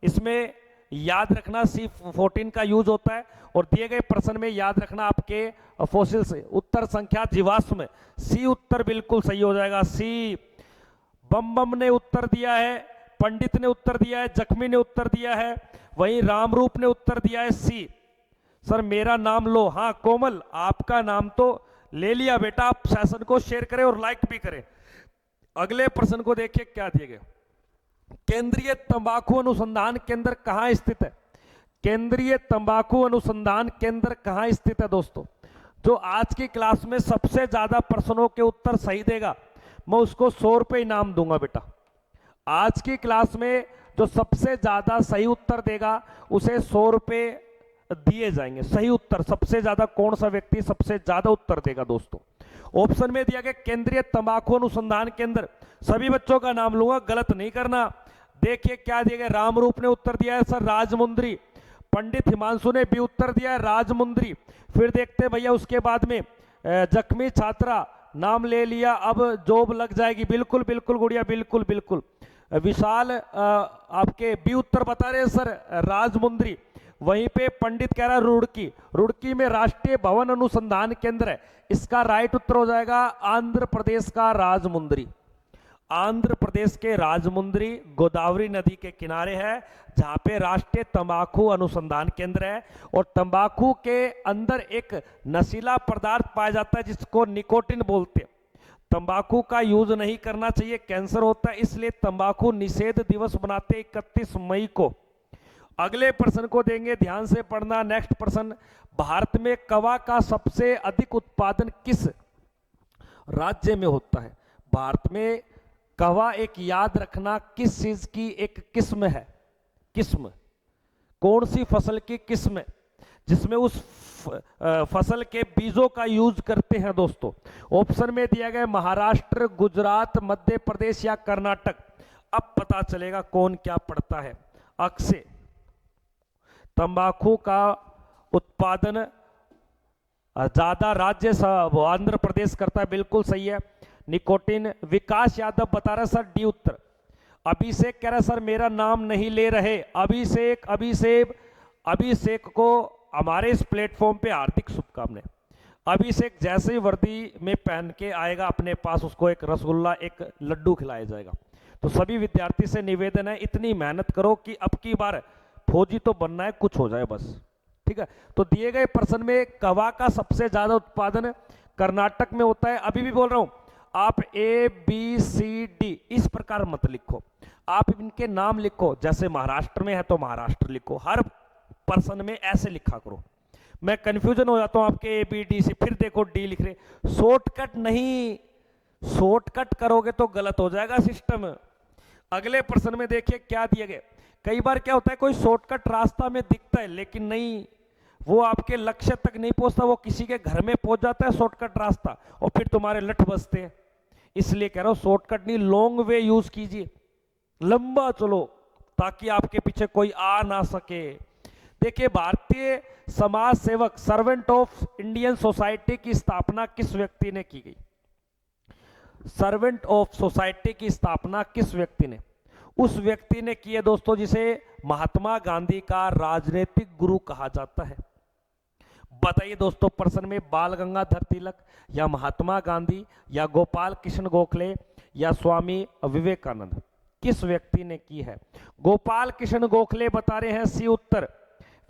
इसमें याद रखना C14 का यूज होता है। और दिए गए प्रश्न में याद रखना आपके फॉसिल से उत्तर संख्या जीवाश्म, सी उत्तर बिल्कुल सही हो जाएगा। सी। बम बम ने उत्तर दिया है, पंडित ने उत्तर दिया है, जख्मी ने उत्तर दिया है, वहीं रामरूप ने उत्तर दिया है सी। सर मेरा नाम लो। हाँ कोमल आपका नाम तो ले लिया बेटा। आप सेशन को शेयर करें और लाइक भी करें। अगले प्रश्न को देखिए क्या दिए गए। केंद्रीय तंबाकू अनुसंधान केंद्र कहां स्थित है। केंद्रीय तंबाकू अनुसंधान केंद्र कहां स्थित है दोस्तों। जो आज की क्लास में सबसे ज्यादा प्रश्नों के उत्तर सही देगा मैं उसको 100 रुपए इनाम दूंगा बेटा। आज की क्लास में जो सबसे ज्यादा सही उत्तर देगा उसे 100 रुपए दिए जाएंगे। सही उत्तर सबसे ज्यादा कौन सा व्यक्ति सबसे ज्यादा उत्तर देगा दोस्तों। ऑप्शन में दिया गया केंद्रीय तंबाकू अनुसंधान केंद्र। सभी बच्चों का नाम लूंगा, गलत नहीं करना। देखिए क्या दिया गया। रामरूप ने उत्तर दिया है सर राजमुंद्री। पंडित हिमांशु ने भी उत्तर दिया है राजमुंद्री। फिर देखते हैं भैया उसके बाद में जख्मी छात्रा नाम ले लिया, अब जॉब लग जाएगी। बिल्कुल बिल्कुल गुड़िया, बिल्कुल बिल्कुल। विशाल आपके बी उत्तर बता रहे हैं सर राजमुंद्री। वहीं पे पंडित कह रहा है रुड़की। रुड़की में राष्ट्रीय भवन अनुसंधान केंद्र है। इसका राइट उत्तर हो जाएगा आंध्र प्रदेश का राजमुंद्री। आंध्र प्रदेश के राजमुंद्री गोदावरी नदी के किनारे है, जहां पे राष्ट्रीय तंबाकू अनुसंधान केंद्र है। और तंबाकू के अंदर एक नशीला पदार्थ पाया जाता है जिसको निकोटिन बोलते हैं। तंबाकू का यूज नहीं करना चाहिए, कैंसर होता है, इसलिए तंबाकू निषेध दिवस मनाते 31 मई को। अगले प्रश्न को देंगे, ध्यान से पढ़ना। नेक्स्ट प्रश्न, भारत में कवा का सबसे अधिक उत्पादन किस राज्य में होता है। भारत में कवा एक याद रखना किस चीज की एक किस्म है। किस्म कौन सी फसल की किस्म है जिसमें उस फसल के बीजों का यूज करते हैं दोस्तों। ऑप्शन में दिया गया महाराष्ट्र, गुजरात, मध्य प्रदेश या कर्नाटक। अब पता चलेगा कौन क्या पढ़ता है। अक्षय तंबाकू का उत्पादन ज्यादा राज्य आंध्र प्रदेश करता है, बिल्कुल सही है। निकोटिन विकास यादव बता रहा है सर डी उत्तर। अभिषेक कह रहा है सर मेरा नाम नहीं ले रहे। अभिषेक को हमारे इस प्लेटफॉर्म पे हार्दिक शुभकामनाएं। अभिषेक जैसे ही वर्दी में पहन के आएगा अपने पास उसको एक रसगुल्ला एक लड्डू खिलाया जाएगा। तो सभी विद्यार्थी से निवेदन है इतनी मेहनत करो कि अब की बार फौजी तो बनना है, कुछ हो जाए बस, ठीक है। तो दिए गए प्रश्न में कवा का सबसे ज्यादा उत्पादन कर्नाटक में होता है। अभी भी बोल रहा हूं आप ABCD इस प्रकार मत लिखो, आप इनके नाम लिखो। जैसे महाराष्ट्र में है तो महाराष्ट्र लिखो, हर प्रश्न में ऐसे लिखा करो। मैं कंफ्यूजन हो जाता हूं आपके ABDC, फिर देखो डी लिख रहे। शॉर्टकट नहीं, शॉर्टकट करोगे तो गलत हो जाएगा सिस्टम। अगले प्रश्न में देखिए क्या दिए गए। कई बार क्या होता है कोई शॉर्टकट रास्ता में दिखता है लेकिन नहीं, वो आपके लक्ष्य तक नहीं पहुंचता, वो किसी के घर में पहुंच जाता है शॉर्टकट रास्ता, और फिर तुम्हारे लठ बसते हैं। इसलिए कह रहा हूं शॉर्टकट नहीं, लॉन्ग वे यूज कीजिए, लंबा चलो ताकि आपके पीछे कोई आ ना सके। देखिए, भारतीय समाज सेवक सर्वेंट ऑफ इंडियन सोसाइटी की स्थापना किस व्यक्ति ने की गई? सर्वेंट ऑफ सोसाइटी की स्थापना किस व्यक्ति ने? उस व्यक्ति ने की है दोस्तों जिसे महात्मा गांधी का राजनीतिक गुरु कहा जाता है। बताइए दोस्तों, प्रश्न में बाल गंगाधर तिलक या महात्मा गांधी या गोपाल कृष्ण गोखले या स्वामी विवेकानंद, किस व्यक्ति ने की है? गोपाल कृष्ण गोखले बता रहे हैं सी उत्तर,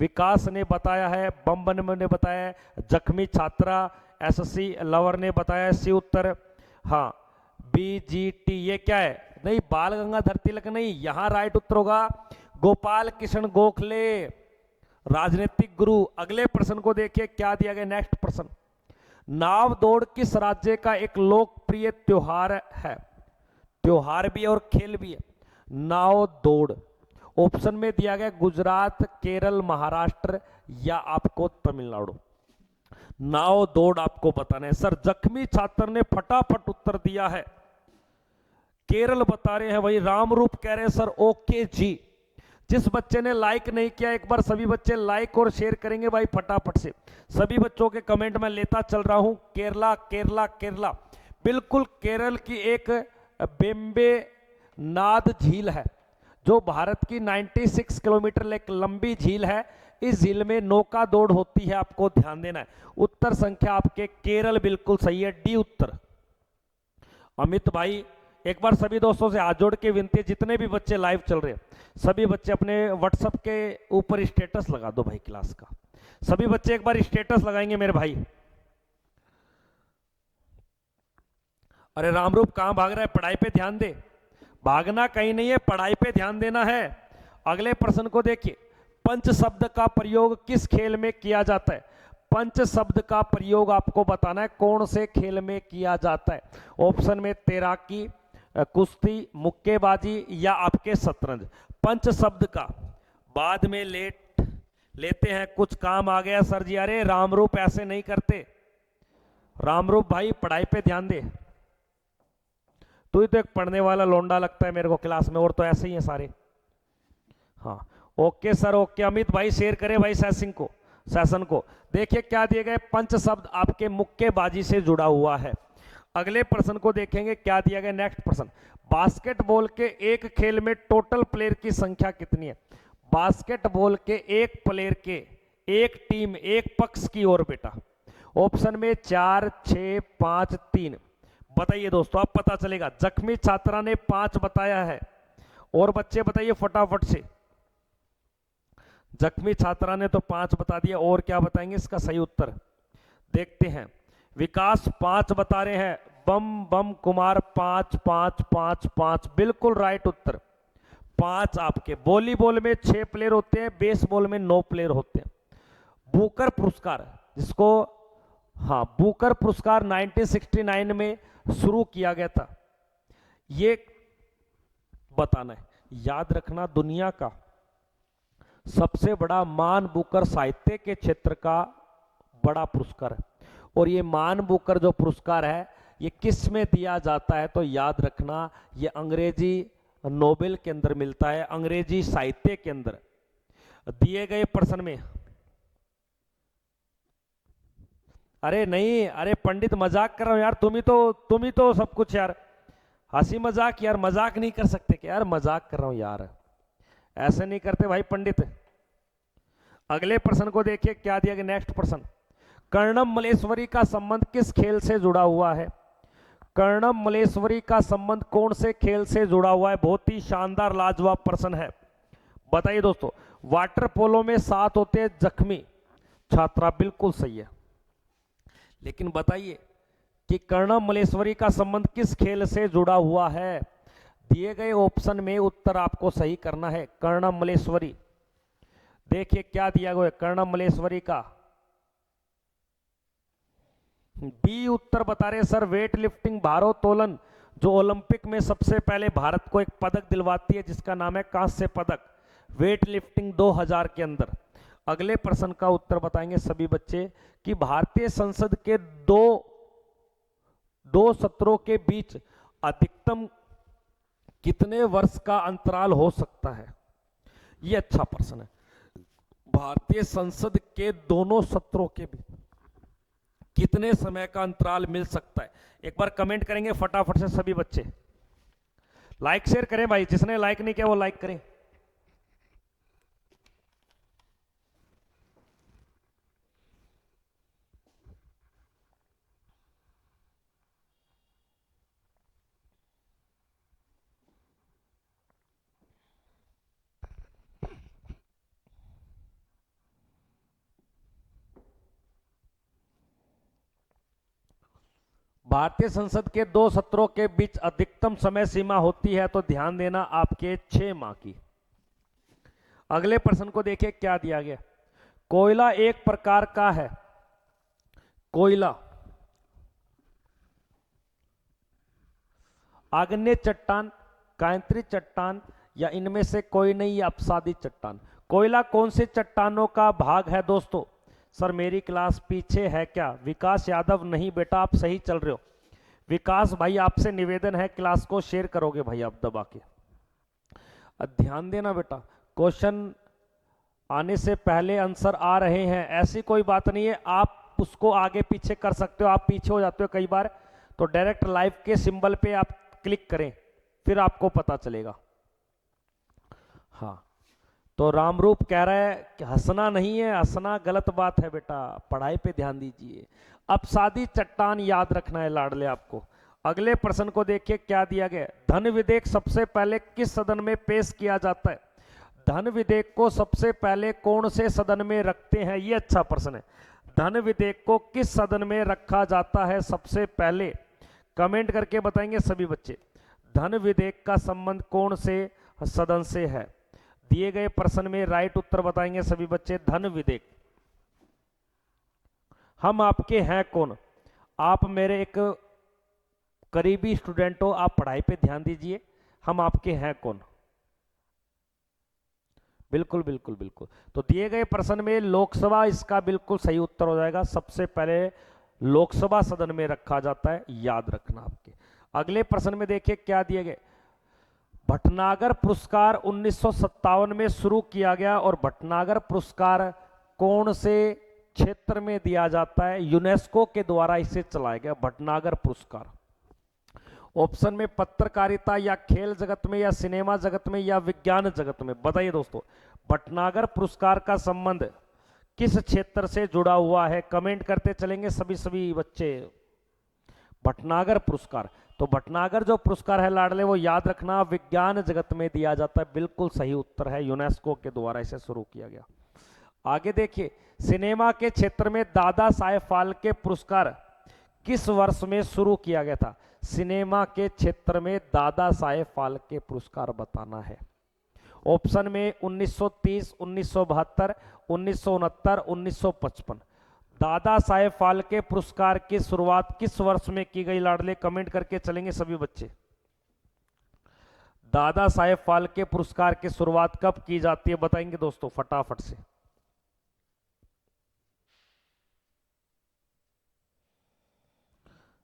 विकास ने बताया है, बम ने बताया है, जख्मी छात्रा एससी लवर ने बताया सी उत्तर, हाँ बीजीटी, ये क्या है? नहीं, बाल गंगाधर तिलक नहीं, यहां राइट उत्तर होगा गोपाल कृष्ण गोखले, राजनीतिक गुरु। अगले प्रश्न को देखिए क्या दिया गया, नेक्स्ट प्रश्न, नाव दौड़ किस राज्य का एक लोकप्रिय त्योहार है? त्योहार भी है और खेल भी है। नाव दौड़ ऑप्शन में दिया गया गुजरात, केरल, महाराष्ट्र या आपको तमिलनाडु। नाव दौड़ आपको बताना है। सर जख्मी छात्र ने फटाफट उत्तर दिया है, केरल बता रहे हैं। वही रामरूप कह रहे हैं सर ओके जी। जिस बच्चे ने लाइक नहीं किया, एक बार सभी बच्चे लाइक और शेयर करेंगे भाई फटाफट से। सभी बच्चों के कमेंट में लेता चल रहा हूं। केरला केरला केरला, बिल्कुल केरल की एक बेम्बे नाद झील है जो भारत की 96 किलोमीटर एक लंबी झील है। इस झील में नौका दौड़ होती है, आपको ध्यान देना है। उत्तर संख्या आपके केरल बिल्कुल सही है, डी उत्तर। अमित भाई एक बार सभी दोस्तों से हाथ जोड़ के विनती है, जितने भी बच्चे लाइव चल रहे हैं सभी बच्चे अपने व्हाट्सएप के ऊपर स्टेटस लगा दो भाई क्लास का। सभी बच्चे एक बार स्टेटस लगाएंगे मेरे भाई। अरे रामरूप कहां भाग रहा है? पढ़ाई पे ध्यान दे, भागना कहीं नहीं है, पढ़ाई पे ध्यान देना है। अगले प्रश्न को देखिए, पंच शब्द का प्रयोग किस खेल में किया जाता है? पंच शब्द का प्रयोग आपको बताना है कौन से खेल में किया जाता है। ऑप्शन में तैराकी, कुश्ती, मुक्केबाजी या आपके शतरंज। पंच शब्द का बाद में लेते हैं, कुछ काम आ गया सर जी। अरे रामरूप ऐसे नहीं करते, रामरूप भाई पढ़ाई पे ध्यान दे। तू ही तो एक पढ़ने वाला लोंडा लगता है मेरे को क्लास में, और तो ऐसे ही हैं सारे। हाँ ओके सर ओके। अमित भाई शेयर करें भाई सेशन को। देखिए क्या दिए गए, पंच शब्द आपके मुक्केबाजी से जुड़ा हुआ है। अगले प्रश्न को देखेंगे क्या दिया गया, नेक्स्ट प्रश्न, बास्केटबॉल के एक खेल में टोटल प्लेयर की संख्या कितनी है? बास्केटबॉल के एक प्लेयर के, एक टीम, एक पक्ष की ओर बेटा। ऑप्शन में 4, 6, 5, 3। बताइए दोस्तों, आप पता चलेगा। जख्मी छात्रा ने 5 बताया है, और बच्चे बताइए फटाफट से। जख्मी छात्रा ने तो 5 बता दिया, और क्या बताएंगे इसका सही उत्तर? देखते हैं। विकास 5 बता रहे हैं, बम कुमार 5 5 5 5, बिल्कुल राइट उत्तर 5 आपके। वॉलीबॉल में 6 प्लेयर होते हैं, बेसबॉल में 9 प्लेयर होते हैं। बुकर पुरस्कार, जिसको हाँ बुकर पुरस्कार 1969 में शुरू किया गया था, ये बताना है। याद रखना, दुनिया का सबसे बड़ा मान बुकर साहित्य के क्षेत्र का बड़ा पुरस्कार है। और ये मान बुकर जो पुरस्कार है ये किस में दिया जाता है? तो याद रखना, ये अंग्रेजी नोबेल के अंदर मिलता है, अंग्रेजी साहित्य के अंदर। दिए गए प्रश्न में, अरे नहीं, अरे पंडित मजाक कर रहा हूं यार, तुम ही तो सब कुछ यार, हंसी मजाक यार, मजाक नहीं कर सकते क्या यार? मजाक कर रहा हूं यार, ऐसे नहीं करते भाई पंडित। अगले प्रश्न को देखिए क्या दिया गया, नेक्स्ट प्रश्न, कर्णम मलेश्वरी का संबंध किस खेल से जुड़ा हुआ है? कर्णम मलेश्वरी का संबंध कौन से खेल से जुड़ा हुआ है? बहुत ही शानदार लाजवाब प्रश्न है, बताइए दोस्तों। वाटर पोलो में 7 होते हैं। जख्मी छात्रा बिल्कुल सही है, लेकिन बताइए कि कर्णम मलेश्वरी का संबंध किस खेल से जुड़ा हुआ है? दिए गए ऑप्शन में उत्तर आपको सही करना है। कर्णम मलेश्वरी, देखिए क्या दिया गया है कर्णम मलेश्वरी का। बी उत्तर बता रहे सर, वेट लिफ्टिंग, भारोत्तोलन, जो ओलंपिक में सबसे पहले भारत को एक पदक दिलवाती है जिसका नाम है कांस्य पदक, वेट लिफ्टिंग 2000 के अंदर। अगले प्रश्न का उत्तर बताएंगे सभी बच्चे कि भारतीय संसद के दो सत्रों के बीच अधिकतम कितने वर्ष का अंतराल हो सकता है? यह अच्छा प्रश्न है। भारतीय संसद के दोनों सत्रों के बीच कितने समय का अंतराल मिल सकता है? एक बार कमेंट करेंगे फटाफट से सभी बच्चे। लाइक शेयर करें भाई, जिसने लाइक नहीं किया वो लाइक करें। भारतीय संसद के दो सत्रों के बीच अधिकतम समय सीमा होती है, तो ध्यान देना आपके 6 माह की। अगले प्रश्न को देखिए क्या दिया गया। कोयला एक प्रकार का है, कोयला आग्नेय चट्टान, कांतरी चट्टान या इनमें से कोई नहीं, अपसादी चट्टान। कोयला कौन से चट्टानों का भाग है दोस्तों? सर मेरी क्लास पीछे है क्या? विकास यादव नहीं बेटा, आप सही चल रहे हो। विकास भाई आपसे निवेदन है, क्लास को शेयर करोगे भाई आप दबा के। ध्यान देना बेटा, क्वेश्चन आने से पहले आंसर आ रहे हैं, ऐसी कोई बात नहीं है, आप उसको आगे पीछे कर सकते हो। आप पीछे हो जाते हो कई बार, तो डायरेक्ट लाइव के सिंबल पे आप क्लिक करें, फिर आपको पता चलेगा। हाँ, तो रामरूप कह रहा है कि हंसना नहीं है, हंसना गलत बात है बेटा, पढ़ाई पे ध्यान दीजिए। अपसादी चट्टान याद रखना है लाडले आपको। अगले प्रश्न को देखिए क्या दिया गया। धन विधेयक सबसे पहले किस सदन में पेश किया जाता है? धन विधेयक को सबसे पहले कौन से सदन में रखते हैं? ये अच्छा प्रश्न है। धन विधेयक को किस सदन में रखा जाता है सबसे पहले? कमेंट करके बताएंगे सभी बच्चे। धन विधेयक का संबंध कौन से सदन से है? दिए गए प्रश्न में राइट उत्तर बताएंगे सभी बच्चे। धन विधेयक। हम आपके हैं कौन? आप मेरे एक करीबी स्टूडेंट हो, आप पढ़ाई पे ध्यान दीजिए। हम आपके हैं कौन? बिल्कुल बिल्कुल बिल्कुल। तो दिए गए प्रश्न में लोकसभा इसका बिल्कुल सही उत्तर हो जाएगा। सबसे पहले लोकसभा सदन में रखा जाता है, याद रखना आपके। अगले प्रश्न में देखिए क्या दिए गए। भटनागर पुरस्कार 1957 में शुरू किया गया, और भटनागर पुरस्कार कौन से क्षेत्र में दिया जाता है? यूनेस्को के द्वारा इसे चलाया गया भटनागर पुरस्कार। ऑप्शन में पत्रकारिता या खेल जगत में या सिनेमा जगत में या विज्ञान जगत में, बताइए दोस्तों। भटनागर पुरस्कार का संबंध किस क्षेत्र से जुड़ा हुआ है? कमेंट करते चलेंगे सभी बच्चे। भटनागर पुरस्कार, तो भटनागर जो पुरस्कार है लाडले वो याद रखना विज्ञान जगत में दिया जाता है। बिल्कुल सही उत्तर है, यूनेस्को के द्वारा इसे शुरू किया गया। आगे देखिए, सिनेमा के क्षेत्र में दादा साहेब फाल्के पुरस्कार किस वर्ष में शुरू किया गया था? सिनेमा के क्षेत्र में दादा साहेब फाल्के पुरस्कार बताना है। ऑप्शन में 1930, 1972, 1969, 1955। दादा साहेब फाल्के पुरस्कार की शुरुआत किस वर्ष में की गई लाडले? कमेंट करके चलेंगे सभी बच्चे। दादा साहेब फाल्के पुरस्कार की शुरुआत कब की जाती है बताएंगे दोस्तों फटाफट से।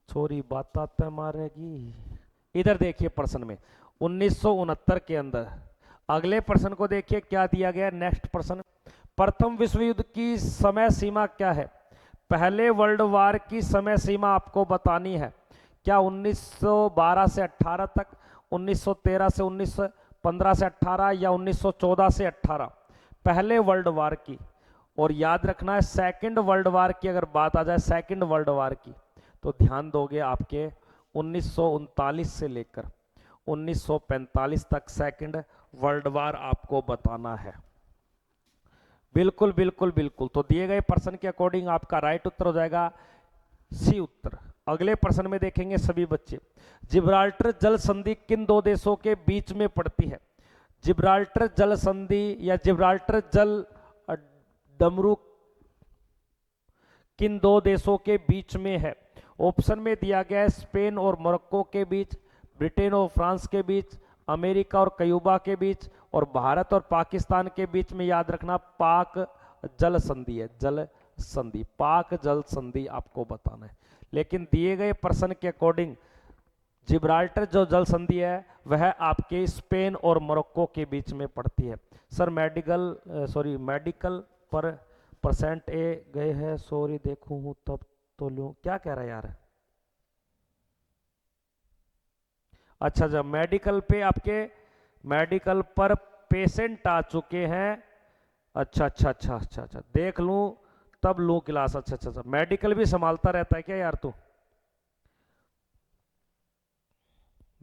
छोरी बात आते मारेगी। इधर देखिए प्रश्न में 1969 के अंदर। अगले प्रश्न को देखिए क्या दिया गया। नेक्स्ट प्रश्न, प्रथम विश्व युद्ध की समय सीमा क्या है? पहले वर्ल्ड वार की समय सीमा आपको बतानी है। क्या 1912 से 18 तक, 1913 से 1915 से 18 या 1914 से 18? पहले वर्ल्ड वार की। और याद रखना है सेकंड वर्ल्ड वार की अगर बात आ जाए, सेकंड वर्ल्ड वार की, तो ध्यान दोगे आपके 1939 से लेकर 1945 तक सेकंड वर्ल्ड वार आपको बताना है। बिल्कुल बिल्कुल बिल्कुल। तो दिए गए प्रश्न के अकॉर्डिंग आपका राइट उत्तर हो जाएगा सी उत्तर। अगले प्रश्न में देखेंगे सभी बच्चे, जिब्राल्टर जल संधि किन दो देशों के बीच में पड़ती है? जिब्राल्टर जल संधि या जिब्राल्टर जल डमरू किन दो देशों के बीच में है? ऑप्शन में दिया गया है स्पेन और मोरक्को के बीच, ब्रिटेन और फ्रांस के बीच, अमेरिका और क्यूबा के बीच, और भारत और पाकिस्तान के बीच में। याद रखना पाक जल संधि है, जल संधि, पाक जल संधि आपको बताना है। लेकिन दिए गए प्रश्न के अकॉर्डिंग जिब्राल्टर जो जल संधि है वह आपके स्पेन और मोरक्को के बीच में पड़ती है। सर मेडिकल पर परसेंट ए गए हैं, सॉरी देखूं हूं तब तो लूं, क्या कह रहा है यार। अच्छा जब मेडिकल पे आपके मेडिकल पर पेशेंट आ चुके हैं, अच्छा अच्छा अच्छा अच्छा अच्छा, देख लूं तब लूं क्लास, अच्छा अच्छा अच्छा, मेडिकल भी संभालता रहता है क्या यार तू,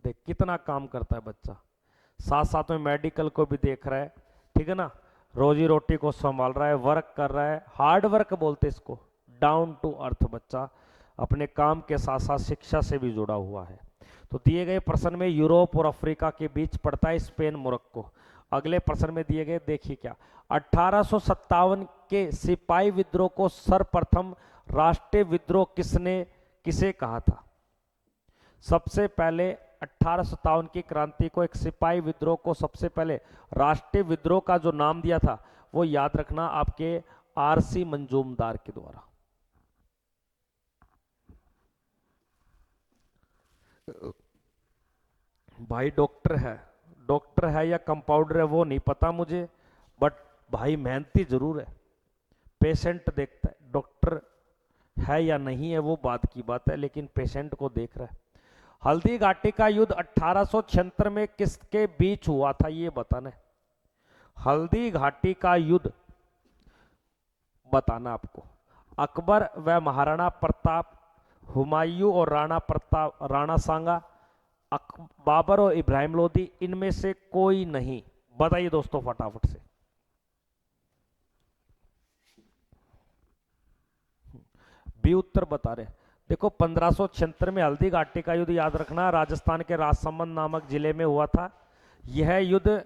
देख कितना काम करता है बच्चा, साथ साथ में मेडिकल को भी देख रहा है, ठीक है ना, रोजी रोटी को संभाल रहा है, वर्क कर रहा है, हार्ड वर्क बोलते इसको, डाउन टू अर्थ बच्चा, अपने काम के साथ साथ शिक्षा से भी जुड़ा हुआ है। तो दिए गए प्रश्न में यूरोप और अफ्रीका के बीच पड़ता है स्पेन मोरक्को। अगले प्रश्न में दिए गए देखिए क्या, 1857 के सिपाही विद्रोह को सर्वप्रथम राष्ट्रीय विद्रोह किसे कहा था। सबसे पहले 1857 की क्रांति को, एक सिपाही विद्रोह को सबसे पहले राष्ट्रीय विद्रोह का जो नाम दिया था वो याद रखना आपके आरसी मंजूमदार के द्वारा। भाई डॉक्टर है या कंपाउंडर है वो नहीं पता मुझे, बट भाई मेहनती जरूर है, पेशेंट देखता है, डॉक्टर है या नहीं है वो बात की बात है, लेकिन पेशेंट को देख रहा है। हल्दी घाटी का युद्ध 1876 में किसके बीच हुआ था ये बताना है। हल्दी घाटी का युद्ध बताना आपको, अकबर व महाराणा प्रताप, हुमायूं और राणा सांगा, बाबर और इब्राहिम लोदी, इनमें से कोई नहीं, बताइए दोस्तों फटाफट से। बी उत्तर बता रहे, देखो 1576 में हल्दी घाटी का युद्ध याद रखना राजस्थान के राजसमंद नामक जिले में हुआ था। यह युद्ध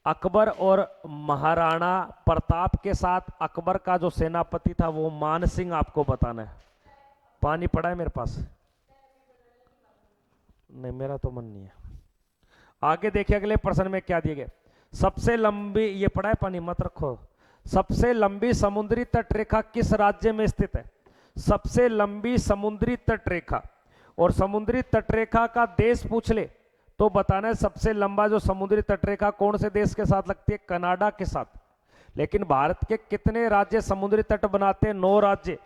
अकबर और महाराणा प्रताप के साथ, अकबर का जो सेनापति था वो मान सिंह, आपको बताना है। पानी पड़ा है मेरे पास, नहीं मेरा तो मन नहीं है। आगे देखिए अगले प्रश्न में क्या दिए गए, सबसे लंबी, ये पड़ा है पानी मत रखो, सबसे लंबी समुद्री तटरेखा किस राज्य में स्थित है। सबसे लंबी समुद्री तटरेखा, और समुद्री तटरेखा का देश पूछ ले तो बताना है सबसे लंबा जो समुद्री तटरेखा कौन से देश के साथ लगती है, कनाडा के साथ। लेकिन भारत के कितने राज्य समुद्री तट बनाते हैं, 9 राज्य,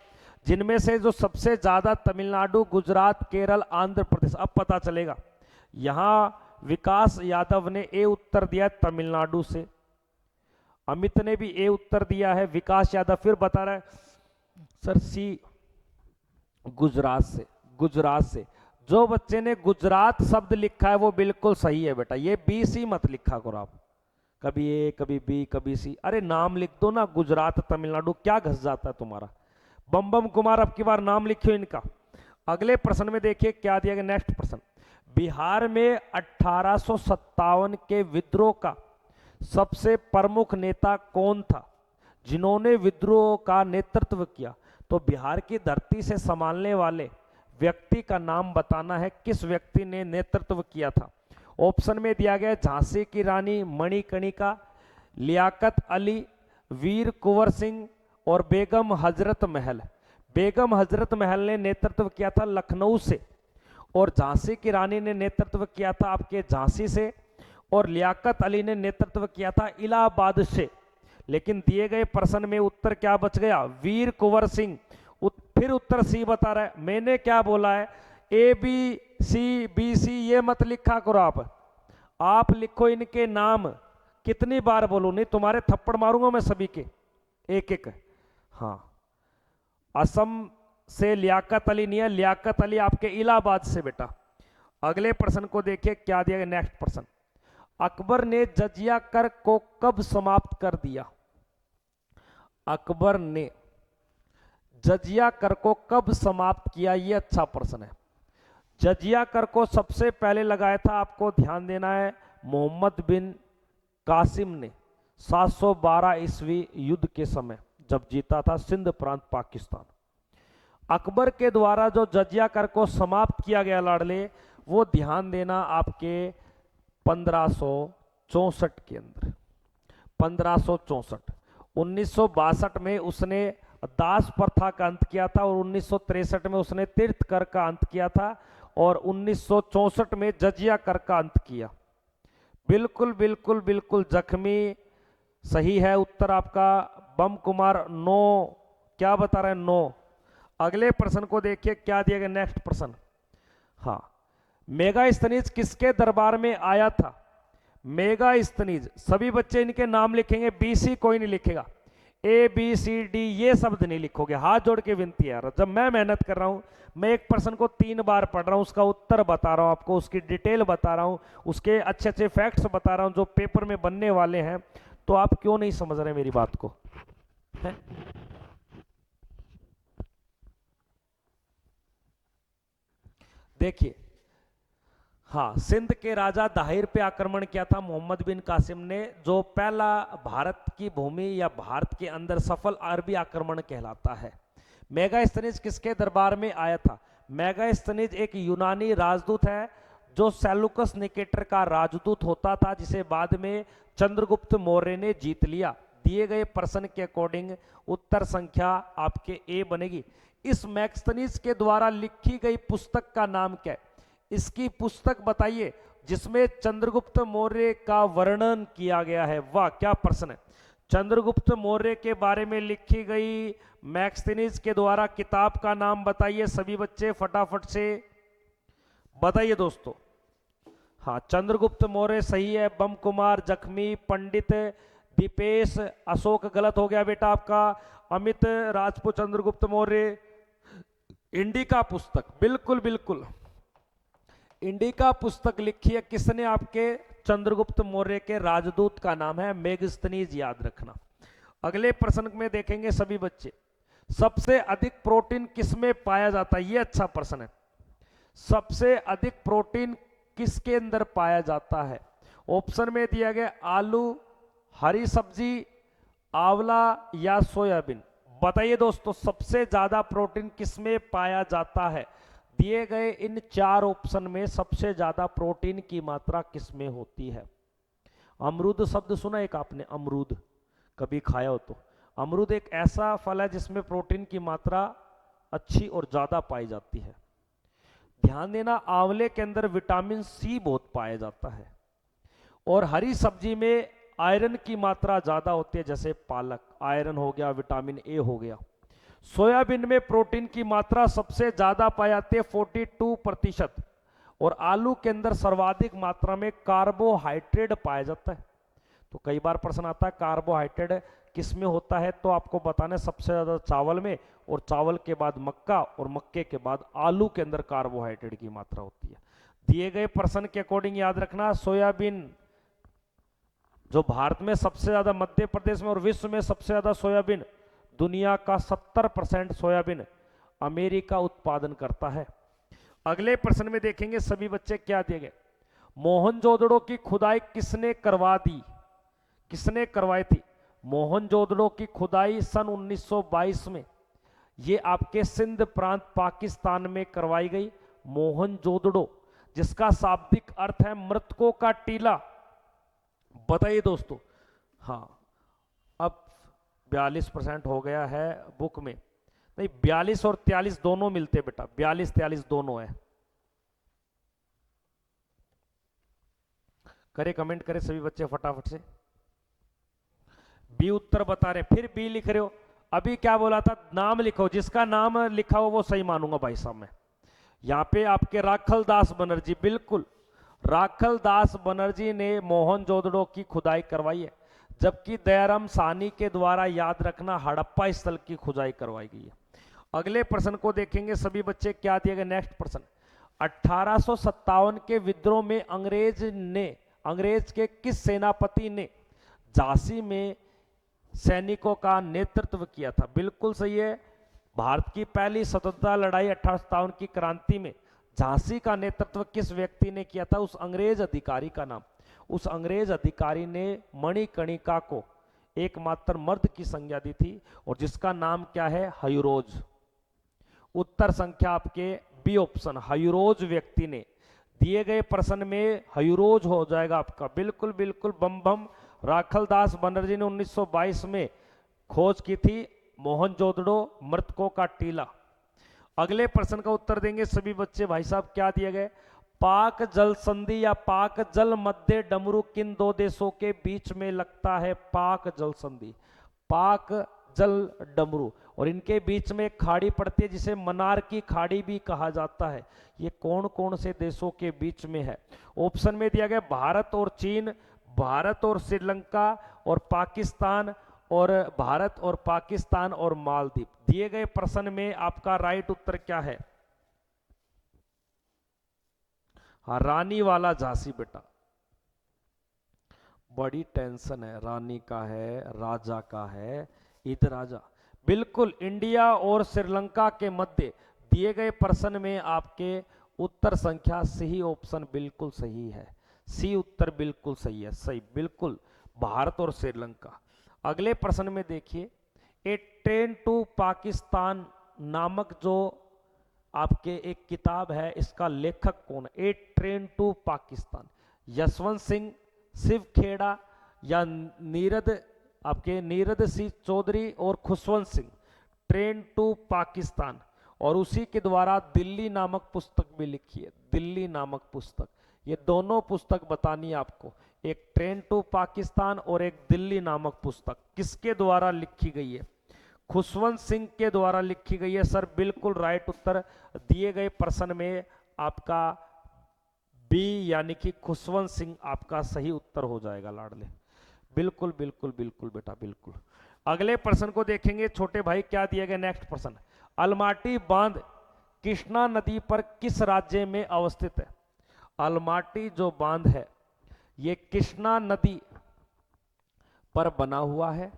जिनमें से जो सबसे ज्यादा तमिलनाडु, गुजरात, केरल, आंध्र प्रदेश। अब पता चलेगा, यहां विकास यादव ने ए उत्तर दिया है तमिलनाडु से, अमित ने भी ए उत्तर दिया है, विकास यादव फिर बता रहा है सर सी गुजरात से। जो बच्चे ने गुजरात शब्द लिखा है वो बिल्कुल सही है बेटा, ये बी सी मत लिखा करो आप, कभी ए कभी बी कभी सी, अरे नाम लिख दो ना, गुजरात तमिलनाडु, क्या घस जाता है तुम्हारा। बम कुमार अब की बार नाम लिखियो इनका। अगले प्रश्न में देखिए क्या दिया गया, नेक्स्ट प्रश्न, बिहार में 1857 के विद्रोह का सबसे प्रमुख नेता कौन था जिन्होंने विद्रोह का नेतृत्व किया। तो बिहार की धरती से संभालने वाले व्यक्ति का नाम बताना है, किस व्यक्ति ने नेतृत्व किया था। ऑप्शन में दिया गया झांसी की रानी मणिकर्णिका, लियाकत अली, वीर कुंवर सिंह और बेगम हजरत महल। बेगम हजरत महल ने नेतृत्व किया था लखनऊ से, और झांसी की रानी ने नेतृत्व किया था आपके झांसी से, और लियाकत अली ने नेतृत्व किया था इलाहाबाद से। लेकिन दिए गए प्रश्न में उत्तर क्या बच गया, वीर कुंवर सिंह। फिर उत्तर सी बता रहा है, मैंने क्या बोला है, A B C B C ये मत लिखा करो आप लिखो इनके नाम। कितनी बार बोलूं, नहीं तुम्हारे थप्पड़ मारूंगा मैं सभी के एक एक। हाँ, असम से लियाकत अली नहीं है, लियाकत अली आपके इलाहाबाद से बेटा। अगले प्रश्न को देखिए क्या दिया गया, नेक्स्ट प्रश्न, अकबर ने जजिया कर को कब समाप्त कर दिया। अकबर ने जजिया कर को कब समाप्त किया, यह अच्छा प्रश्न है। जजिया कर को सबसे पहले लगाया था, आपको ध्यान देना है, मोहम्मद बिन कासिम ने 712 ईस्वी युद्ध के समय जब जीता था सिंध प्रांत पाकिस्तान। अकबर के द्वारा जो जजिया कर को समाप्त किया गया लाडले, वो ध्यान देना आपके 1564 के अंदर, 1564। 1962 में उसने दास प्रथा का अंत किया था, और 1963 में उसने तीर्थ कर का अंत किया था, और 1964 में जजिया कर का अंत किया। बिल्कुल बिल्कुल बिल्कुल जख्मी सही है उत्तर आपका। बम कुमार नो, क्या बता रहे हैं, नो। अगले प्रश्न को देखिए क्या दिया गया, नेक्स्ट प्रश्न। हाँ, मेगास्थनीज किसके दरबार में आया था? मेगास्थनीज, सभी बच्चे इनके नाम लिखेंगे, बी सी कोई नहीं लिखेगा, ए बी सी डी ये शब्द नहीं लिखोगे, हाथ जोड़ के विनती है यार। जब मैं मेहनत कर रहा हूं, मैं एक प्रश्न को 3 बार पढ़ रहा हूं, उसका उत्तर बता रहा हूं आपको, उसकी डिटेल बता रहा हूं, उसके अच्छे अच्छे फैक्ट्स बता रहा हूं जो पेपर में बनने वाले हैं, तो आप क्यों नहीं समझ रहे मेरी बात को है? देखिए, हाँ, सिंध के राजा दाहिर पे आक्रमण किया था मोहम्मद बिन कासिम ने, जो पहला भारत की भूमि या भारत के अंदर सफल अरबी आक्रमण कहलाता है। मेगास्थनीज किसके दरबार में आया था? मेगास्थनीज एक यूनानी राजदूत है जो सेलुकस निकेटर का राजदूत होता था, जिसे बाद में चंद्रगुप्त मौर्य ने जीत लिया। दिए गए प्रश्न के अकॉर्डिंग उत्तर संख्या आपके ए बनेगी। इस मेगास्थनीज के द्वारा लिखी गई पुस्तक का नाम क्या है? इसकी पुस्तक बताइए जिसमें चंद्रगुप्त मौर्य का वर्णन किया गया है। वाह, क्या प्रश्न है। चंद्रगुप्त मौर्य के बारे में लिखी गई मेगास्थनीज के द्वारा किताब का नाम बताइए सभी बच्चे, फटाफट से बताइए दोस्तों। हाँ, चंद्रगुप्त मौर्य सही है। बम कुमार, जख्मी, पंडित, दीपेश, अशोक गलत हो गया बेटा आपका। अमित राजपूत, चंद्रगुप्त मौर्य, इंडिका पुस्तक, बिल्कुल बिल्कुल इंडिका पुस्तक लिखी है किसने? आपके चंद्रगुप्त मौर्य के राजदूत का नाम है मेगास्थनीज, याद रखना। अगले प्रश्न में देखेंगे सभी बच्चे, सबसे अधिक प्रोटीन किसमें पाया जाता है? ये अच्छा प्रश्न है। सबसे अधिक प्रोटीन किसके अंदर पाया जाता है? ऑप्शन में दिया गया आलू, हरी सब्जी, आंवला या सोयाबीन। बताइए दोस्तों, सबसे ज्यादा प्रोटीन किसमें पाया जाता है? दिए गए इन 4 ऑप्शन में सबसे ज्यादा प्रोटीन की मात्रा किसमें होती है? अमरूद शब्द सुना एक आपने? अमरूद कभी खाया हो तो? अमरूद एक ऐसा फल है जिसमें प्रोटीन की मात्रा अच्छी और ज्यादा पाई जाती है। ध्यान देना, आंवले के अंदर विटामिन सी बहुत पाया जाता है, और हरी सब्जी में आयरन की मात्रा ज्यादा होती है, जैसे पालक, आयरन हो गया, विटामिन ए हो गया। सोयाबीन में प्रोटीन की मात्रा सबसे ज्यादा पाई जाती है 42%, और आलू के अंदर सर्वाधिक मात्रा में कार्बोहाइड्रेट पाया जाता है। तो कई बार प्रश्न आता है कार्बोहाइड्रेट किस में होता है, तो आपको बताना है सबसे ज्यादा चावल में, और चावल के बाद मक्का, और मक्के के बाद आलू के अंदर कार्बोहाइड्रेट की मात्रा होती है। दिए गए प्रश्न के अकॉर्डिंग याद रखना, सोयाबीन जो भारत में सबसे ज्यादा, मध्य प्रदेश में और विश्व में सबसे ज्यादा सोयाबीन, दुनिया का 70% सोयाबीन अमेरिका उत्पादन करता है। अगले प्रश्न में देखेंगे सभी बच्चे क्या दिए गए, मोहनजोदड़ो की खुदाई किसने करवा दी? किसने करवाई थी? मोहनजोदड़ो की खुदाई सन 1922 में ये आपके सिंध प्रांत पाकिस्तान में करवाई गई। मोहनजोदड़ो जिसका शाब्दिक अर्थ है मृतकों का टीला। बताइए दोस्तों। हाँ, अब 42% हो गया है बुक में, नहीं 42 और 43 दोनों मिलते बेटा, 42-43 दोनों है। करे कमेंट करे सभी बच्चे फटाफट से। बी उत्तर बता रहे, फिर बी लिख रहे हो। अभी क्या बोला था? नाम लिखो, जिसका नाम लिखा हो वो सही मानूंगा भाई साहब मैं। यहां पे आपके राखल दास बनर्जी, बिल्कुल राखल दास बनर्जी ने मोहनजोदड़ो की खुदाई करवाई है, जबकि दयाराम साहनी के द्वारा याद रखना हड़प्पा स्थल की खुदाई करवाई गई है। अगले प्रश्न को देखेंगे सभी बच्चे क्या दिया गया। नेक्स्ट प्रश्न, 1857 के विद्रोह में अंग्रेज के किस सेनापति ने झांसी में सैनिकों का नेतृत्व किया था? बिल्कुल सही है, भारत की पहली स्वतंत्रता लड़ाई 1857 की क्रांति में झांसी का नेतृत्व किस व्यक्ति ने किया था? उस अंग्रेज अधिकारी का नाम, उस अंग्रेज अधिकारी ने मणिकर्णिका को एकमात्र मर्द की संज्ञा दी थी, और जिसका नाम क्या है? हयुरोज। उत्तर संख्या आपके बी ऑप्शन, हयुरोज व्यक्ति ने। दिए गए प्रश्न में हयुरोज हो जाएगा आपका, बिल्कुल बिल्कुल बम बम। राखल दास बनर्जी ने 1922 में खोज की थी मोहनजोदड़ो मृतकों का टीला। अगले प्रश्न का उत्तर देंगे सभी बच्चे। भाई साहब क्या दिए गए, पाक जल संधि या पाक जल मध्य डमरू किन दो देशों के बीच में लगता है? पाक जल संधि, पाक जल डमरू, और इनके बीच में एक खाड़ी पड़ती है जिसे मनार की खाड़ी भी कहा जाता है। ये कौन कौन से देशों के बीच में है? ऑप्शन में दिया गया भारत और चीन, भारत और श्रीलंका और पाकिस्तान, और भारत और पाकिस्तान और मालदीव। दिए गए प्रश्न में आपका राइट उत्तर क्या है? हाँ, रानी वाला झांसी बेटा। बड़ी टेंशन है, रानी का है, राजा का है, इधर राजा। बिल्कुल, इंडिया और श्रीलंका के मध्य दिए गए प्रश्न में आपके उत्तर संख्या सही, ऑप्शन बिल्कुल सही है, सी उत्तर बिल्कुल सही है, सही बिल्कुल, भारत और श्रीलंका। अगले प्रश्न में देखिए, ए ट्रेन टू पाकिस्तान नामक जो आपके एक किताब है, इसका लेखक कौन है? ए ट्रेन टू पाकिस्तान, यशवंत सिंह, शिव खेड़ा या नीरद सिंह चौधरी और खुशवंत सिंह। ट्रेन टू पाकिस्तान, और उसी के द्वारा दिल्ली नामक पुस्तक भी लिखी है, दिल्ली नामक पुस्तक। ये दोनों पुस्तक बतानी है आपको, एक ट्रेन टू पाकिस्तान और एक दिल्ली नामक पुस्तक किसके द्वारा लिखी गई है? खुशवंत सिंह के द्वारा लिखी गई है सर, बिल्कुल राइट उत्तर। दिए गए प्रश्न में आपका बी यानी कि खुशवंत सिंह आपका सही उत्तर हो जाएगा लाडले। बिल्कुल बिल्कुल बिल्कुल बेटा बिल्कुल। अगले प्रश्न को देखेंगे छोटे भाई, क्या दिया गया? नेक्स्ट प्रश्न, अलमाटी बांध कृष्णा नदी पर किस राज्य में अवस्थित है? अलमाटी जो बांध है ये कृष्णा नदी पर बना हुआ है,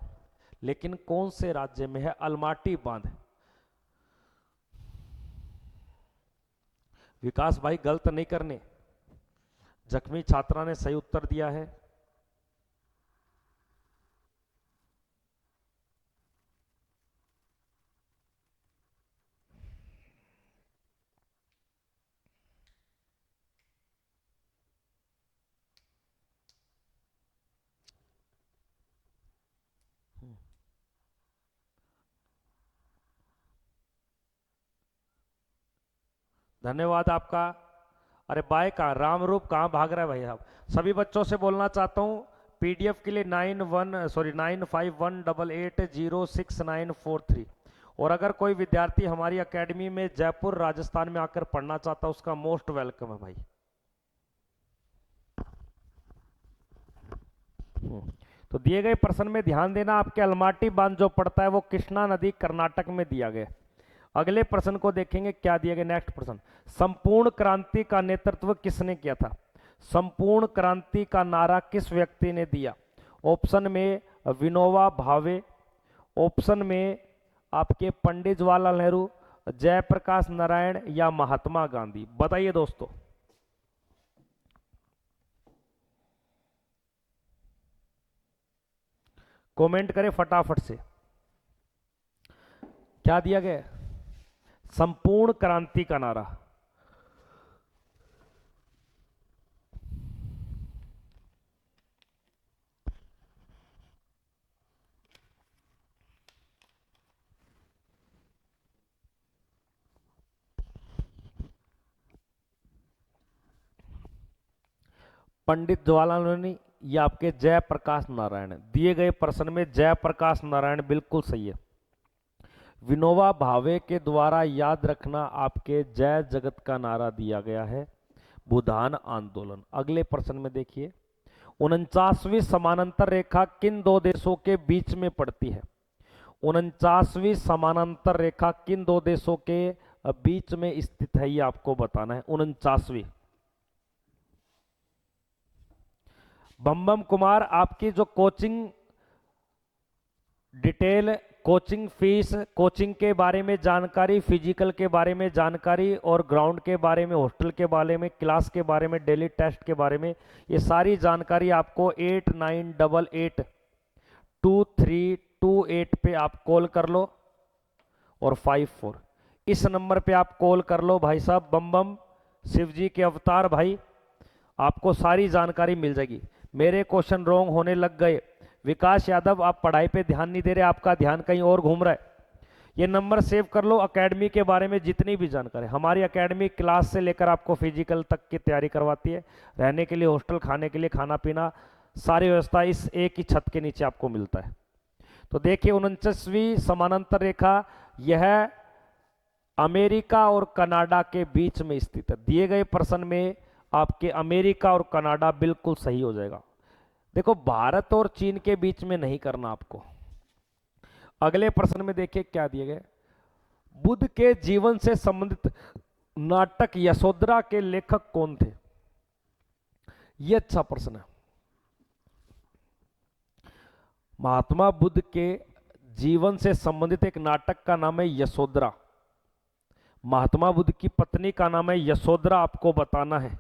लेकिन कौन से राज्य में है अलमाटी बांध? विकास भाई गलत नहीं करने, जख्मी छात्रा ने सही उत्तर दिया है। धन्यवाद आपका। अरे बाय कहाँ, रामरूप कहाँ भाग रहा है भाई साहब? सभी बच्चों से बोलना चाहता हूँ, पीडीएफ के लिए 9518066943। और अगर कोई विद्यार्थी हमारी एकेडमी में जयपुर राजस्थान में आकर पढ़ना चाहता है, उसका मोस्ट वेलकम है भाई। तो दिए गए प्रश्न में ध्यान देना, आपके अलमाटी बांध जो पड़ता है वो कृष्णा नदी कर्नाटक में दिया गया। अगले प्रश्न को देखेंगे, क्या दिया गया? नेक्स्ट प्रश्न, संपूर्ण क्रांति का नेतृत्व किसने किया था? संपूर्ण क्रांति का नारा किस व्यक्ति ने दिया? ऑप्शन में विनोबा भावे, ऑप्शन में आपके पंडित जवाहरलाल नेहरू, जयप्रकाश नारायण या महात्मा गांधी। बताइए दोस्तों। कमेंट करें फटाफट से, क्या दिया गया? संपूर्ण क्रांति का नारा। पंडित जवाहरलाल नेहरू या आपके जयप्रकाश नारायण। दिए गए प्रश्न में जयप्रकाश नारायण बिल्कुल सही है। विनोबा भावे के द्वारा याद रखना आपके जय जगत का नारा दिया गया है, भूदान आंदोलन। अगले प्रश्न में देखिए, 49वीं समानांतर रेखा किन दो देशों के बीच में पड़ती है? 49वीं समानांतर रेखा किन दो देशों के बीच में स्थित है, ये आपको बताना है। 49वीं। बम कुमार, आपकी जो coaching detail, coaching fees, coaching के बारे में जानकारी, फिजिकल के बारे में जानकारी और ग्राउंड के बारे में, हॉस्टल के बारे में, क्लास के बारे में, डेली टेस्ट के बारे में, ये सारी जानकारी आपको 89882328 पे आप कॉल कर लो, और 54 इस नंबर पे आप कॉल कर लो भाई साहब। बम शिव जी के अवतार भाई, आपको सारी जानकारी मिल जाएगी। मेरे क्वेश्चन रॉन्ग होने लग गए। विकास यादव, आप पढ़ाई पे ध्यान नहीं दे रहे, आपका ध्यान कहीं और घूम रहा है। ये नंबर सेव कर लो। एकेडमी के बारे में जितनी भी जानकारी, हमारी एकेडमी क्लास से लेकर आपको फिजिकल तक की तैयारी करवाती है। रहने के लिए हॉस्टल, खाने के लिए खाना पीना, सारी व्यवस्था इस एक ही छत के नीचे आपको मिलता है। तो देखिए 49वीं समानांतर रेखा यह अमेरिका और कनाडा के बीच में स्थित है। दिए गए प्रश्न में आपके अमेरिका और कनाडा बिल्कुल सही हो जाएगा। देखो भारत और चीन के बीच में नहीं करना आपको। अगले प्रश्न में देखिए क्या दिए गए। बुद्ध के जीवन से संबंधित नाटक यशोधरा के लेखक कौन थे? यह अच्छा प्रश्न है। महात्मा बुद्ध के जीवन से संबंधित एक नाटक का नाम है यशोधरा। महात्मा बुद्ध की पत्नी का नाम है यशोधरा, आपको बताना है।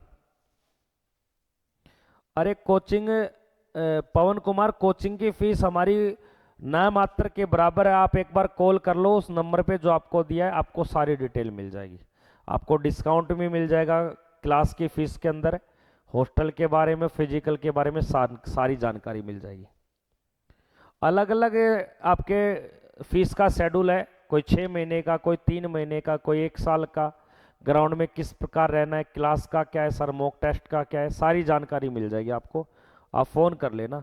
अरे कोचिंग पवन कुमार, कोचिंग की फीस हमारी ना मात्र के बराबर है। आप एक बार कॉल कर लो उस नंबर पे जो आपको दिया है, आपको सारी डिटेल मिल जाएगी। आपको डिस्काउंट भी मिल जाएगा क्लास की फीस के अंदर। हॉस्टल के बारे में, फिजिकल के बारे में सारी जानकारी मिल जाएगी। अलग अलग आपके फीस का शेड्यूल है, कोई 6 महीने का, कोई 3 महीने का, कोई 1 साल का। ग्राउंड में किस प्रकार रहना है, क्लास का क्या है सर, मॉक टेस्ट का क्या है, सारी जानकारी मिल जाएगी आपको। आप फोन कर लेना।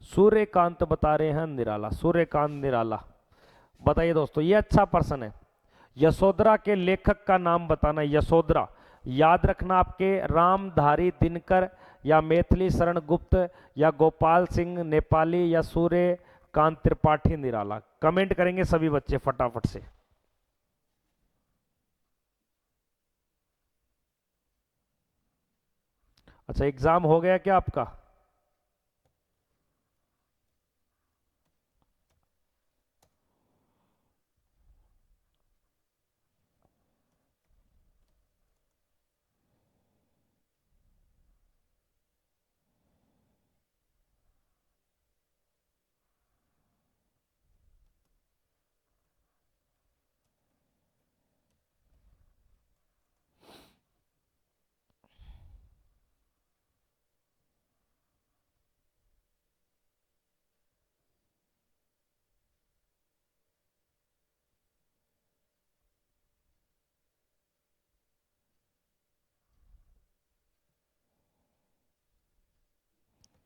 सूर्यकांत बता रहे हैं निराला, सूर्यकांत निराला। बताइए दोस्तों, ये अच्छा प्रश्न है। यशोधरा के लेखक का नाम बताना। यशोधरा याद रखना आपके रामधारी दिनकर या मैथिली शरण गुप्त या गोपाल सिंह नेपाली या सूर्यकांत त्रिपाठी निराला। कमेंट करेंगे सभी बच्चे फटाफट से। अच्छा, एग्जाम हो गया क्या आपका?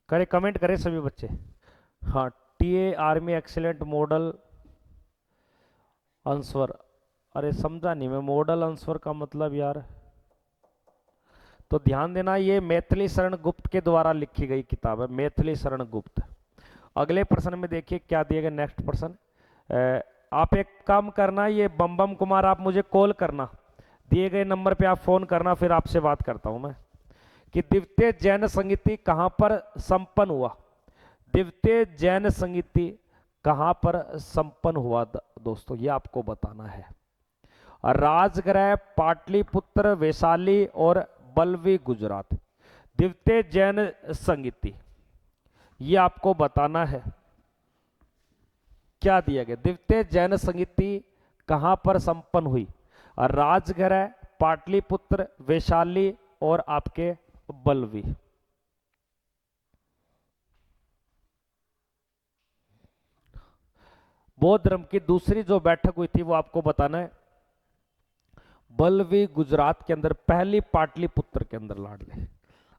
करे, कमेंट करें सभी बच्चे। हाँ, TA army excellent model answer. अरे समझा नहीं मैं, मॉडल आंसर का मतलब यार। तो ध्यान देना, ये मैथिली शरण गुप्त के द्वारा लिखी गई किताब है, मैथिली शरण गुप्त। अगले प्रश्न में देखिए क्या दिया गया। नेक्स्ट प्रश्न, आप एक काम करना, ये बम बम कुमार, आप मुझे कॉल करना, दिए गए नंबर पे आप फोन करना, फिर आपसे बात करता हूं मैं कि द्वितीय जैन संगीति कहां पर संपन्न हुआ। द्वितीय जैन संगीति कहां पर संपन्न हुआ दोस्तों, ये आपको बताना है। राजगृह, पाटलिपुत्र, वैशाली और बल्लवी गुजरात। द्वितीय जैन संगीति ये आपको बताना है। क्या दिया गया, द्वितीय जैन संगीति कहां पर संपन्न हुई। राजगृह, पाटलिपुत्र, वैशाली और आपके बल्लवी। बौद्ध धर्म की दूसरी जो बैठक हुई थी वो आपको बताना है बल्लवी गुजरात के अंदर, पहली पाटलिपुत्र के अंदर लाडले।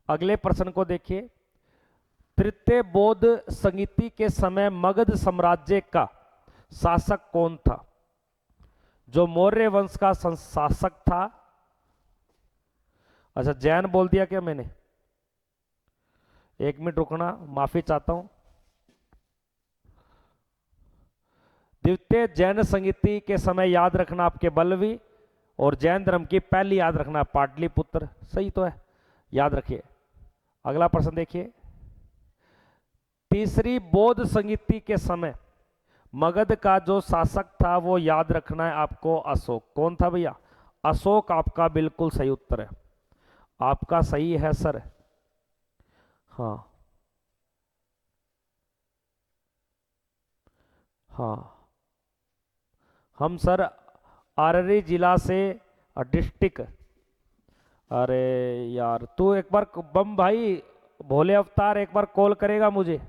अगले प्रश्न को देखिए। तृतीय बौद्ध संगीति के समय मगध साम्राज्य का शासक कौन था? जो मौर्य वंश का शासक था। अच्छा, जैन बोल दिया क्या मैंने? 1 मिनट रुकना, माफी चाहता हूं। द्वितीय जैन संगीति के समय याद रखना आपके बल्लवी, और जैन धर्म की पहली याद रखना पाटलिपुत्र। सही तो है, याद रखिए। अगला प्रश्न देखिए। तीसरी बौद्ध संगीति के समय मगध का जो शासक था वो याद रखना है आपको अशोक। कौन था भैया? अशोक आपका बिल्कुल सही उत्तर है। आपका सही है सर। हाँ हाँ हम सर अररी जिला से डिस्ट्रिक्ट। अरे यार तू एक बार बम भाई, भोले अवतार एक बार कॉल करेगा मुझे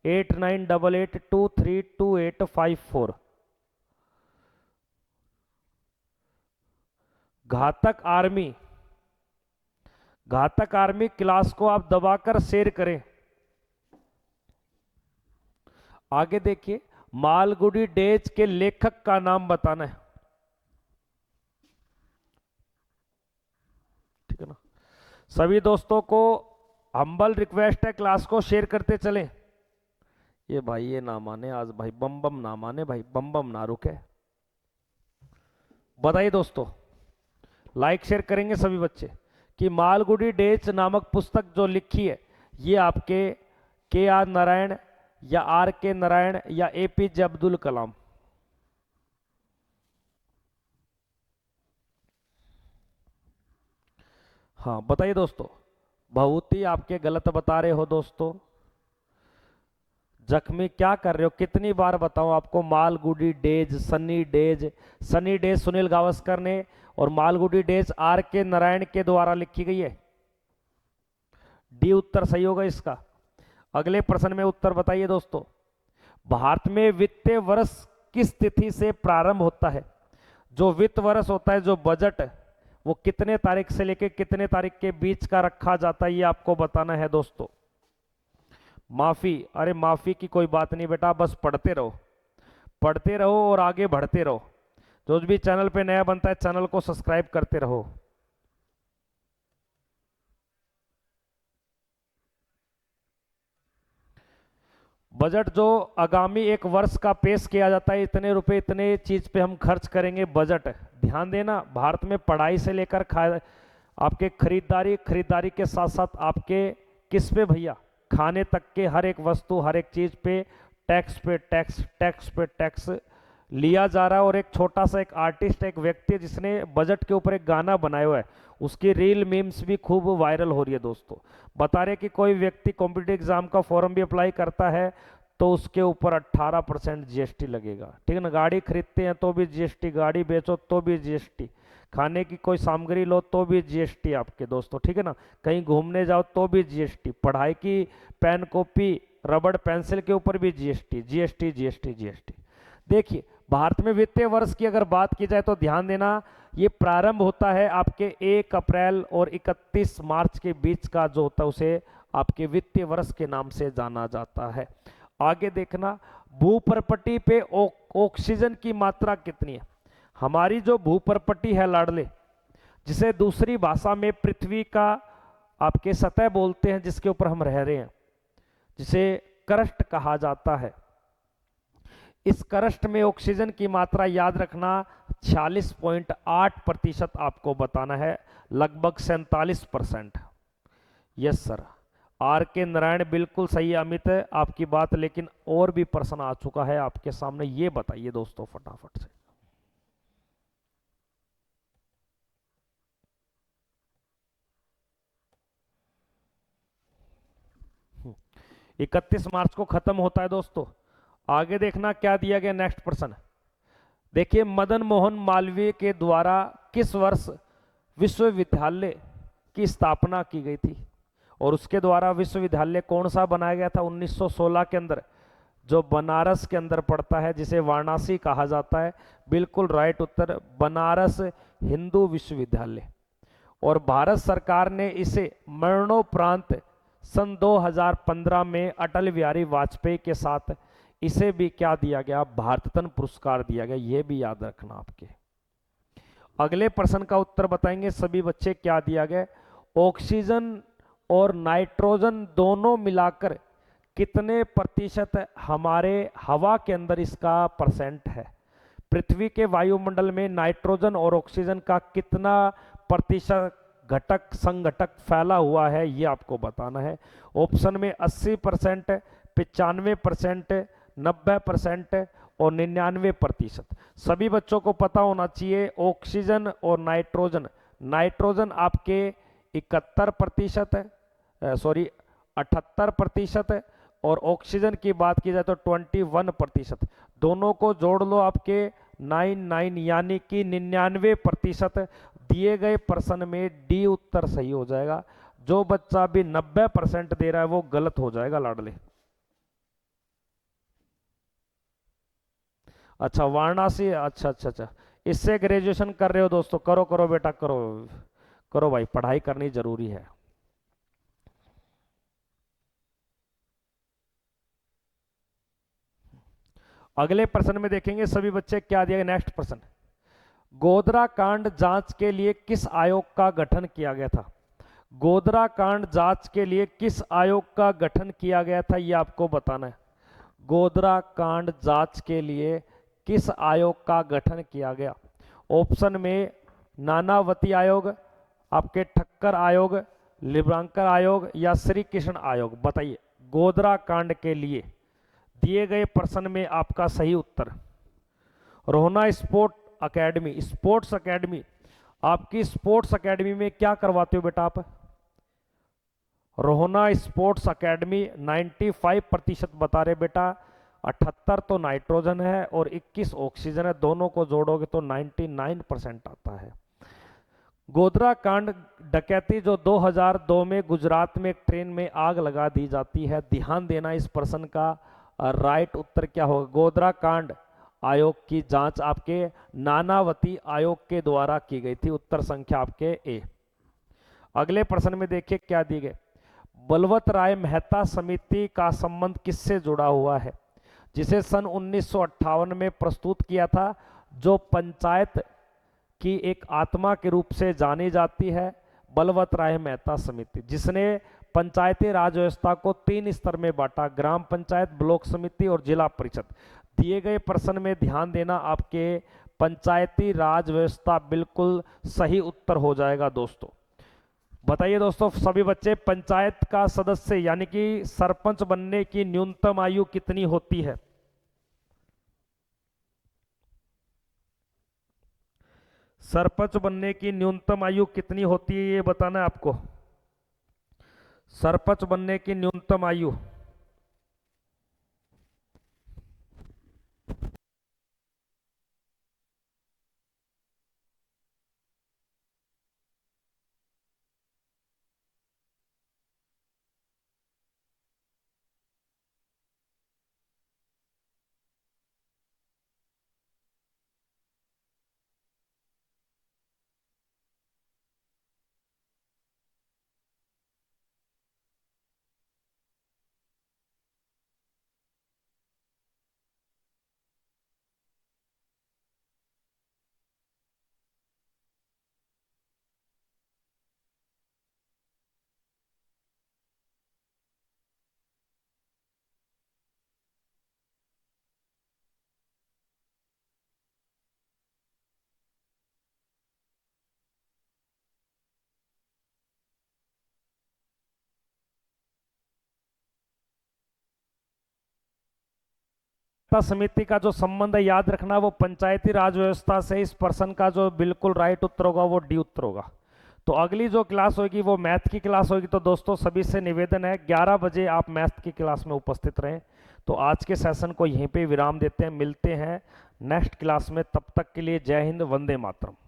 8988232854। घातक आर्मी, घातक आर्मी क्लास को आप दबाकर शेयर करें। आगे देखिए, मालगुडी डेज के लेखक का नाम बताना है, ठीक है ना। सभी दोस्तों को हम्बल रिक्वेस्ट है, क्लास को शेयर करते चलें। ये भाई ये ना माने आज भाई, बम बम ना माने भाई, बम बम ना रुके। बताइए दोस्तों, लाइक शेयर करेंगे सभी बच्चे कि मालगुडी डेज नामक पुस्तक जो लिखी है ये आपके के.आर. नारायण या आर.के. नारायण या ए.पी.जे. अब्दुल कलाम। हाँ बताइए दोस्तों, बहुत ही आपके गलत बता रहे हो दोस्तों। जख्मी क्या कर रहे हो, कितनी बार बताऊं आपको, Malgudi days, Sunny days, Sunny days Sunil Gavaskar ने और मालगुडी डेज आर.के. नारायण के द्वारा लिखी गई है। डी उत्तर सही होगा इसका। अगले प्रश्न में उत्तर बताइए दोस्तों, भारत में वित्तीय वर्ष किस तिथि से प्रारंभ होता है। जो वित्त वर्ष होता है, जो बजट, वो कितने तारीख से लेकर कितने तारीख के बीच का रखा जाता है, ये आपको बताना है दोस्तों। माफी, अरे माफी की कोई बात नहीं बेटा, बस पढ़ते रहो, पढ़ते रहो और आगे बढ़ते रहो। जो भी चैनल पे नया बनता है चैनल को सब्सक्राइब करते रहो। बजट जो आगामी एक वर्ष का पेश किया जाता है, इतने रुपए इतने चीज पे हम खर्च करेंगे, बजट। ध्यान देना, भारत में पढ़ाई से लेकर आपके खरीदारी, खरीदारी के साथ साथ आपके किस पे भैया, खाने तक के हर एक वस्तु, हर एक चीज पे टैक्स पे टैक्स, टैक्स पे टैक्स लिया जा रहा है। और एक छोटा सा एक आर्टिस्ट, एक व्यक्ति जिसने बजट के ऊपर एक गाना बनाया हुआ है, उसकी रील मीम्स भी खूब वायरल हो रही है दोस्तों। बता रहे कि कोई व्यक्ति कॉम्पिटिटिव एग्जाम का फॉर्म भी अप्लाई करता है तो उसके ऊपर 18% जीएसटी लगेगा, ठीक है ना। गाड़ी खरीदते हैं तो भी जीएसटी, गाड़ी बेचो तो भी जीएसटी, खाने की कोई सामग्री लो तो भी जीएसटी आपके दोस्तों, ठीक है ना। कहीं घूमने जाओ तो भी जीएसटी, पढ़ाई की पेन कॉपी रबड़ पेंसिल के ऊपर भी जीएसटी, जीएसटी जीएसटी जीएसटी। देखिए, भारत में वित्तीय वर्ष की अगर बात की जाए तो ध्यान देना, ये प्रारंभ होता है आपके 1 अप्रैल और 31 मार्च के बीच का जो होता है उसे आपके वित्तीय वर्ष के नाम से जाना जाता है। आगे देखना, भूप्रपट्टी पे ऑक्सीजन की मात्रा कितनी है। हमारी जो भूप्रपट्टी है लाडले, जिसे दूसरी भाषा में पृथ्वी का आपके सतह बोलते हैं, जिसके ऊपर हम रह रहे हैं, जिसे करस्ट कहा जाता है। इस करस्ट में ऑक्सीजन की मात्रा याद रखना 46.8% आपको बताना है, लगभग 47%। Yes sir, R K. नारायण बिल्कुल सही है अमित है आपकी बात, लेकिन और भी प्रश्न आ चुका है आपके सामने, ये बताइए दोस्तों फटाफट से। 31 मार्च को खत्म होता है दोस्तों। आगे देखना क्या दिया गया, नेक्स्ट प्रश्न देखिए, मदन मोहन मालवीय के द्वारा किस वर्ष विश्वविद्यालय की स्थापना की गई थी, और उसके द्वारा विश्वविद्यालय कौन सा बनाया गया था 1916 के अंदर, जो बनारस के अंदर पड़ता है, जिसे वाराणसी कहा जाता है। बिल्कुल राइट उत्तर, बनारस हिंदू विश्वविद्यालय। और भारत सरकार ने इसे मरणोपरांत सन 2015 में अटल बिहारी वाजपेयी के साथ इसे भी क्या दिया गया, भारत रत्न पुरस्कार दिया गया, यह भी याद रखना आपके। अगले प्रश्न का उत्तर बताएंगे सभी बच्चे, क्या दिया गया, ऑक्सीजन और नाइट्रोजन दोनों मिलाकर कितने प्रतिशत हमारे हवा के अंदर इसका परसेंट है। पृथ्वी के वायुमंडल में नाइट्रोजन और ऑक्सीजन का कितना प्रतिशत घटक संघटक फैला हुआ है, ये आपको बताना है। ऑप्शन में 80%, 95%, 90% और 99%। सभी बच्चों को पता होना चाहिए, ऑक्सीजन और नाइट्रोजन, नाइट्रोजन आपके 71% है, सॉरी 78% है, और ऑक्सीजन की बात की जाए तो 21%। दोनों को जोड़ लो, आपके 99 यानी कि 99% दिए गए प्रश्न में डी उत्तर सही हो जाएगा। जो बच्चा भी 90% दे रहा है वो गलत हो जाएगा लाडले। अच्छा वाराणसी, अच्छा अच्छा अच्छा, इससे ग्रेजुएशन कर रहे हो दोस्तों, करो करो बेटा करो, करो भाई, पढ़ाई करनी जरूरी है। अगले प्रश्न में देखेंगे सभी बच्चे क्या दिया गया। नेक्स्ट प्रश्न, गोधरा कांड जांच के लिए किस आयोग का गठन किया गया था। गोधरा कांड जांच के लिए किस आयोग का गठन किया गया था, यह आपको बताना है। गोधरा कांड जांच के लिए किस आयोग का गठन किया गया। ऑप्शन में नानावती आयोग, आपके ठक्कर आयोग, लिब्रांकर आयोग या श्री कृष्ण आयोग, बताइए। गोधरा कांड के लिए दिए गए प्रश्न में आपका सही उत्तर Rohna sport academy. Sports academy, आपकी स्पोर्ट्स अकेडमी में क्या करवाते हो बेटा आप। रोहना स्पोर्ट्स अकेडमी 95% बता रहे बेटा। 78 तो नाइट्रोजन है और 21 ऑक्सीजन है, दोनों को जोड़ोगे तो 99% आता है। गोधरा कांड डकैती जो 2002 में गुजरात में एक ट्रेन में आग लगा दी जाती है, ध्यान देना इस प्रश्न का राइट उत्तर क्या होगा। गोधरा कांड आयोग की जांच आपके नानावती आयोग के द्वारा की गई थी, उत्तर संख्या आपके ए। अगले प्रश्न में देखिए क्या दिए गए। बलवत राय मेहता समिति का संबंध किससे जुड़ा हुआ है, जिसे सन 1958 में प्रस्तुत किया था, जो पंचायत की एक आत्मा के रूप से जानी जाती है। बलवत राय मेहता समिति जिसने पंचायती राज व्यवस्था को 3 स्तर में बांटा, ग्राम पंचायत, ब्लॉक समिति और जिला परिषद। दिए गए प्रश्न में ध्यान देना, आपके पंचायती राज व्यवस्था बिल्कुल सही उत्तर हो जाएगा दोस्तों। बताइए दोस्तों सभी बच्चे, पंचायत का सदस्य यानी कि सरपंच बनने की न्यूनतम आयु कितनी होती है। सरपंच बनने की न्यूनतम आयु कितनी होती है ये बताना है आपको। सरपंच बनने की न्यूनतम आयु, समिति का जो संबंध है याद रखना वो पंचायती राज व्यवस्था से। इस प्रश्न का जो बिल्कुल राइट उत्तर होगा वो डी उत्तर होगा। तो अगली जो क्लास होगी वो मैथ की क्लास होगी। तो दोस्तों सभी से निवेदन है 11 बजे आप मैथ की क्लास में उपस्थित रहें। तो आज के सेशन को यहीं पे विराम देते हैं, मिलते हैं नेक्स्ट क्लास में। तब तक के लिए जय हिंद, वंदे मातरम।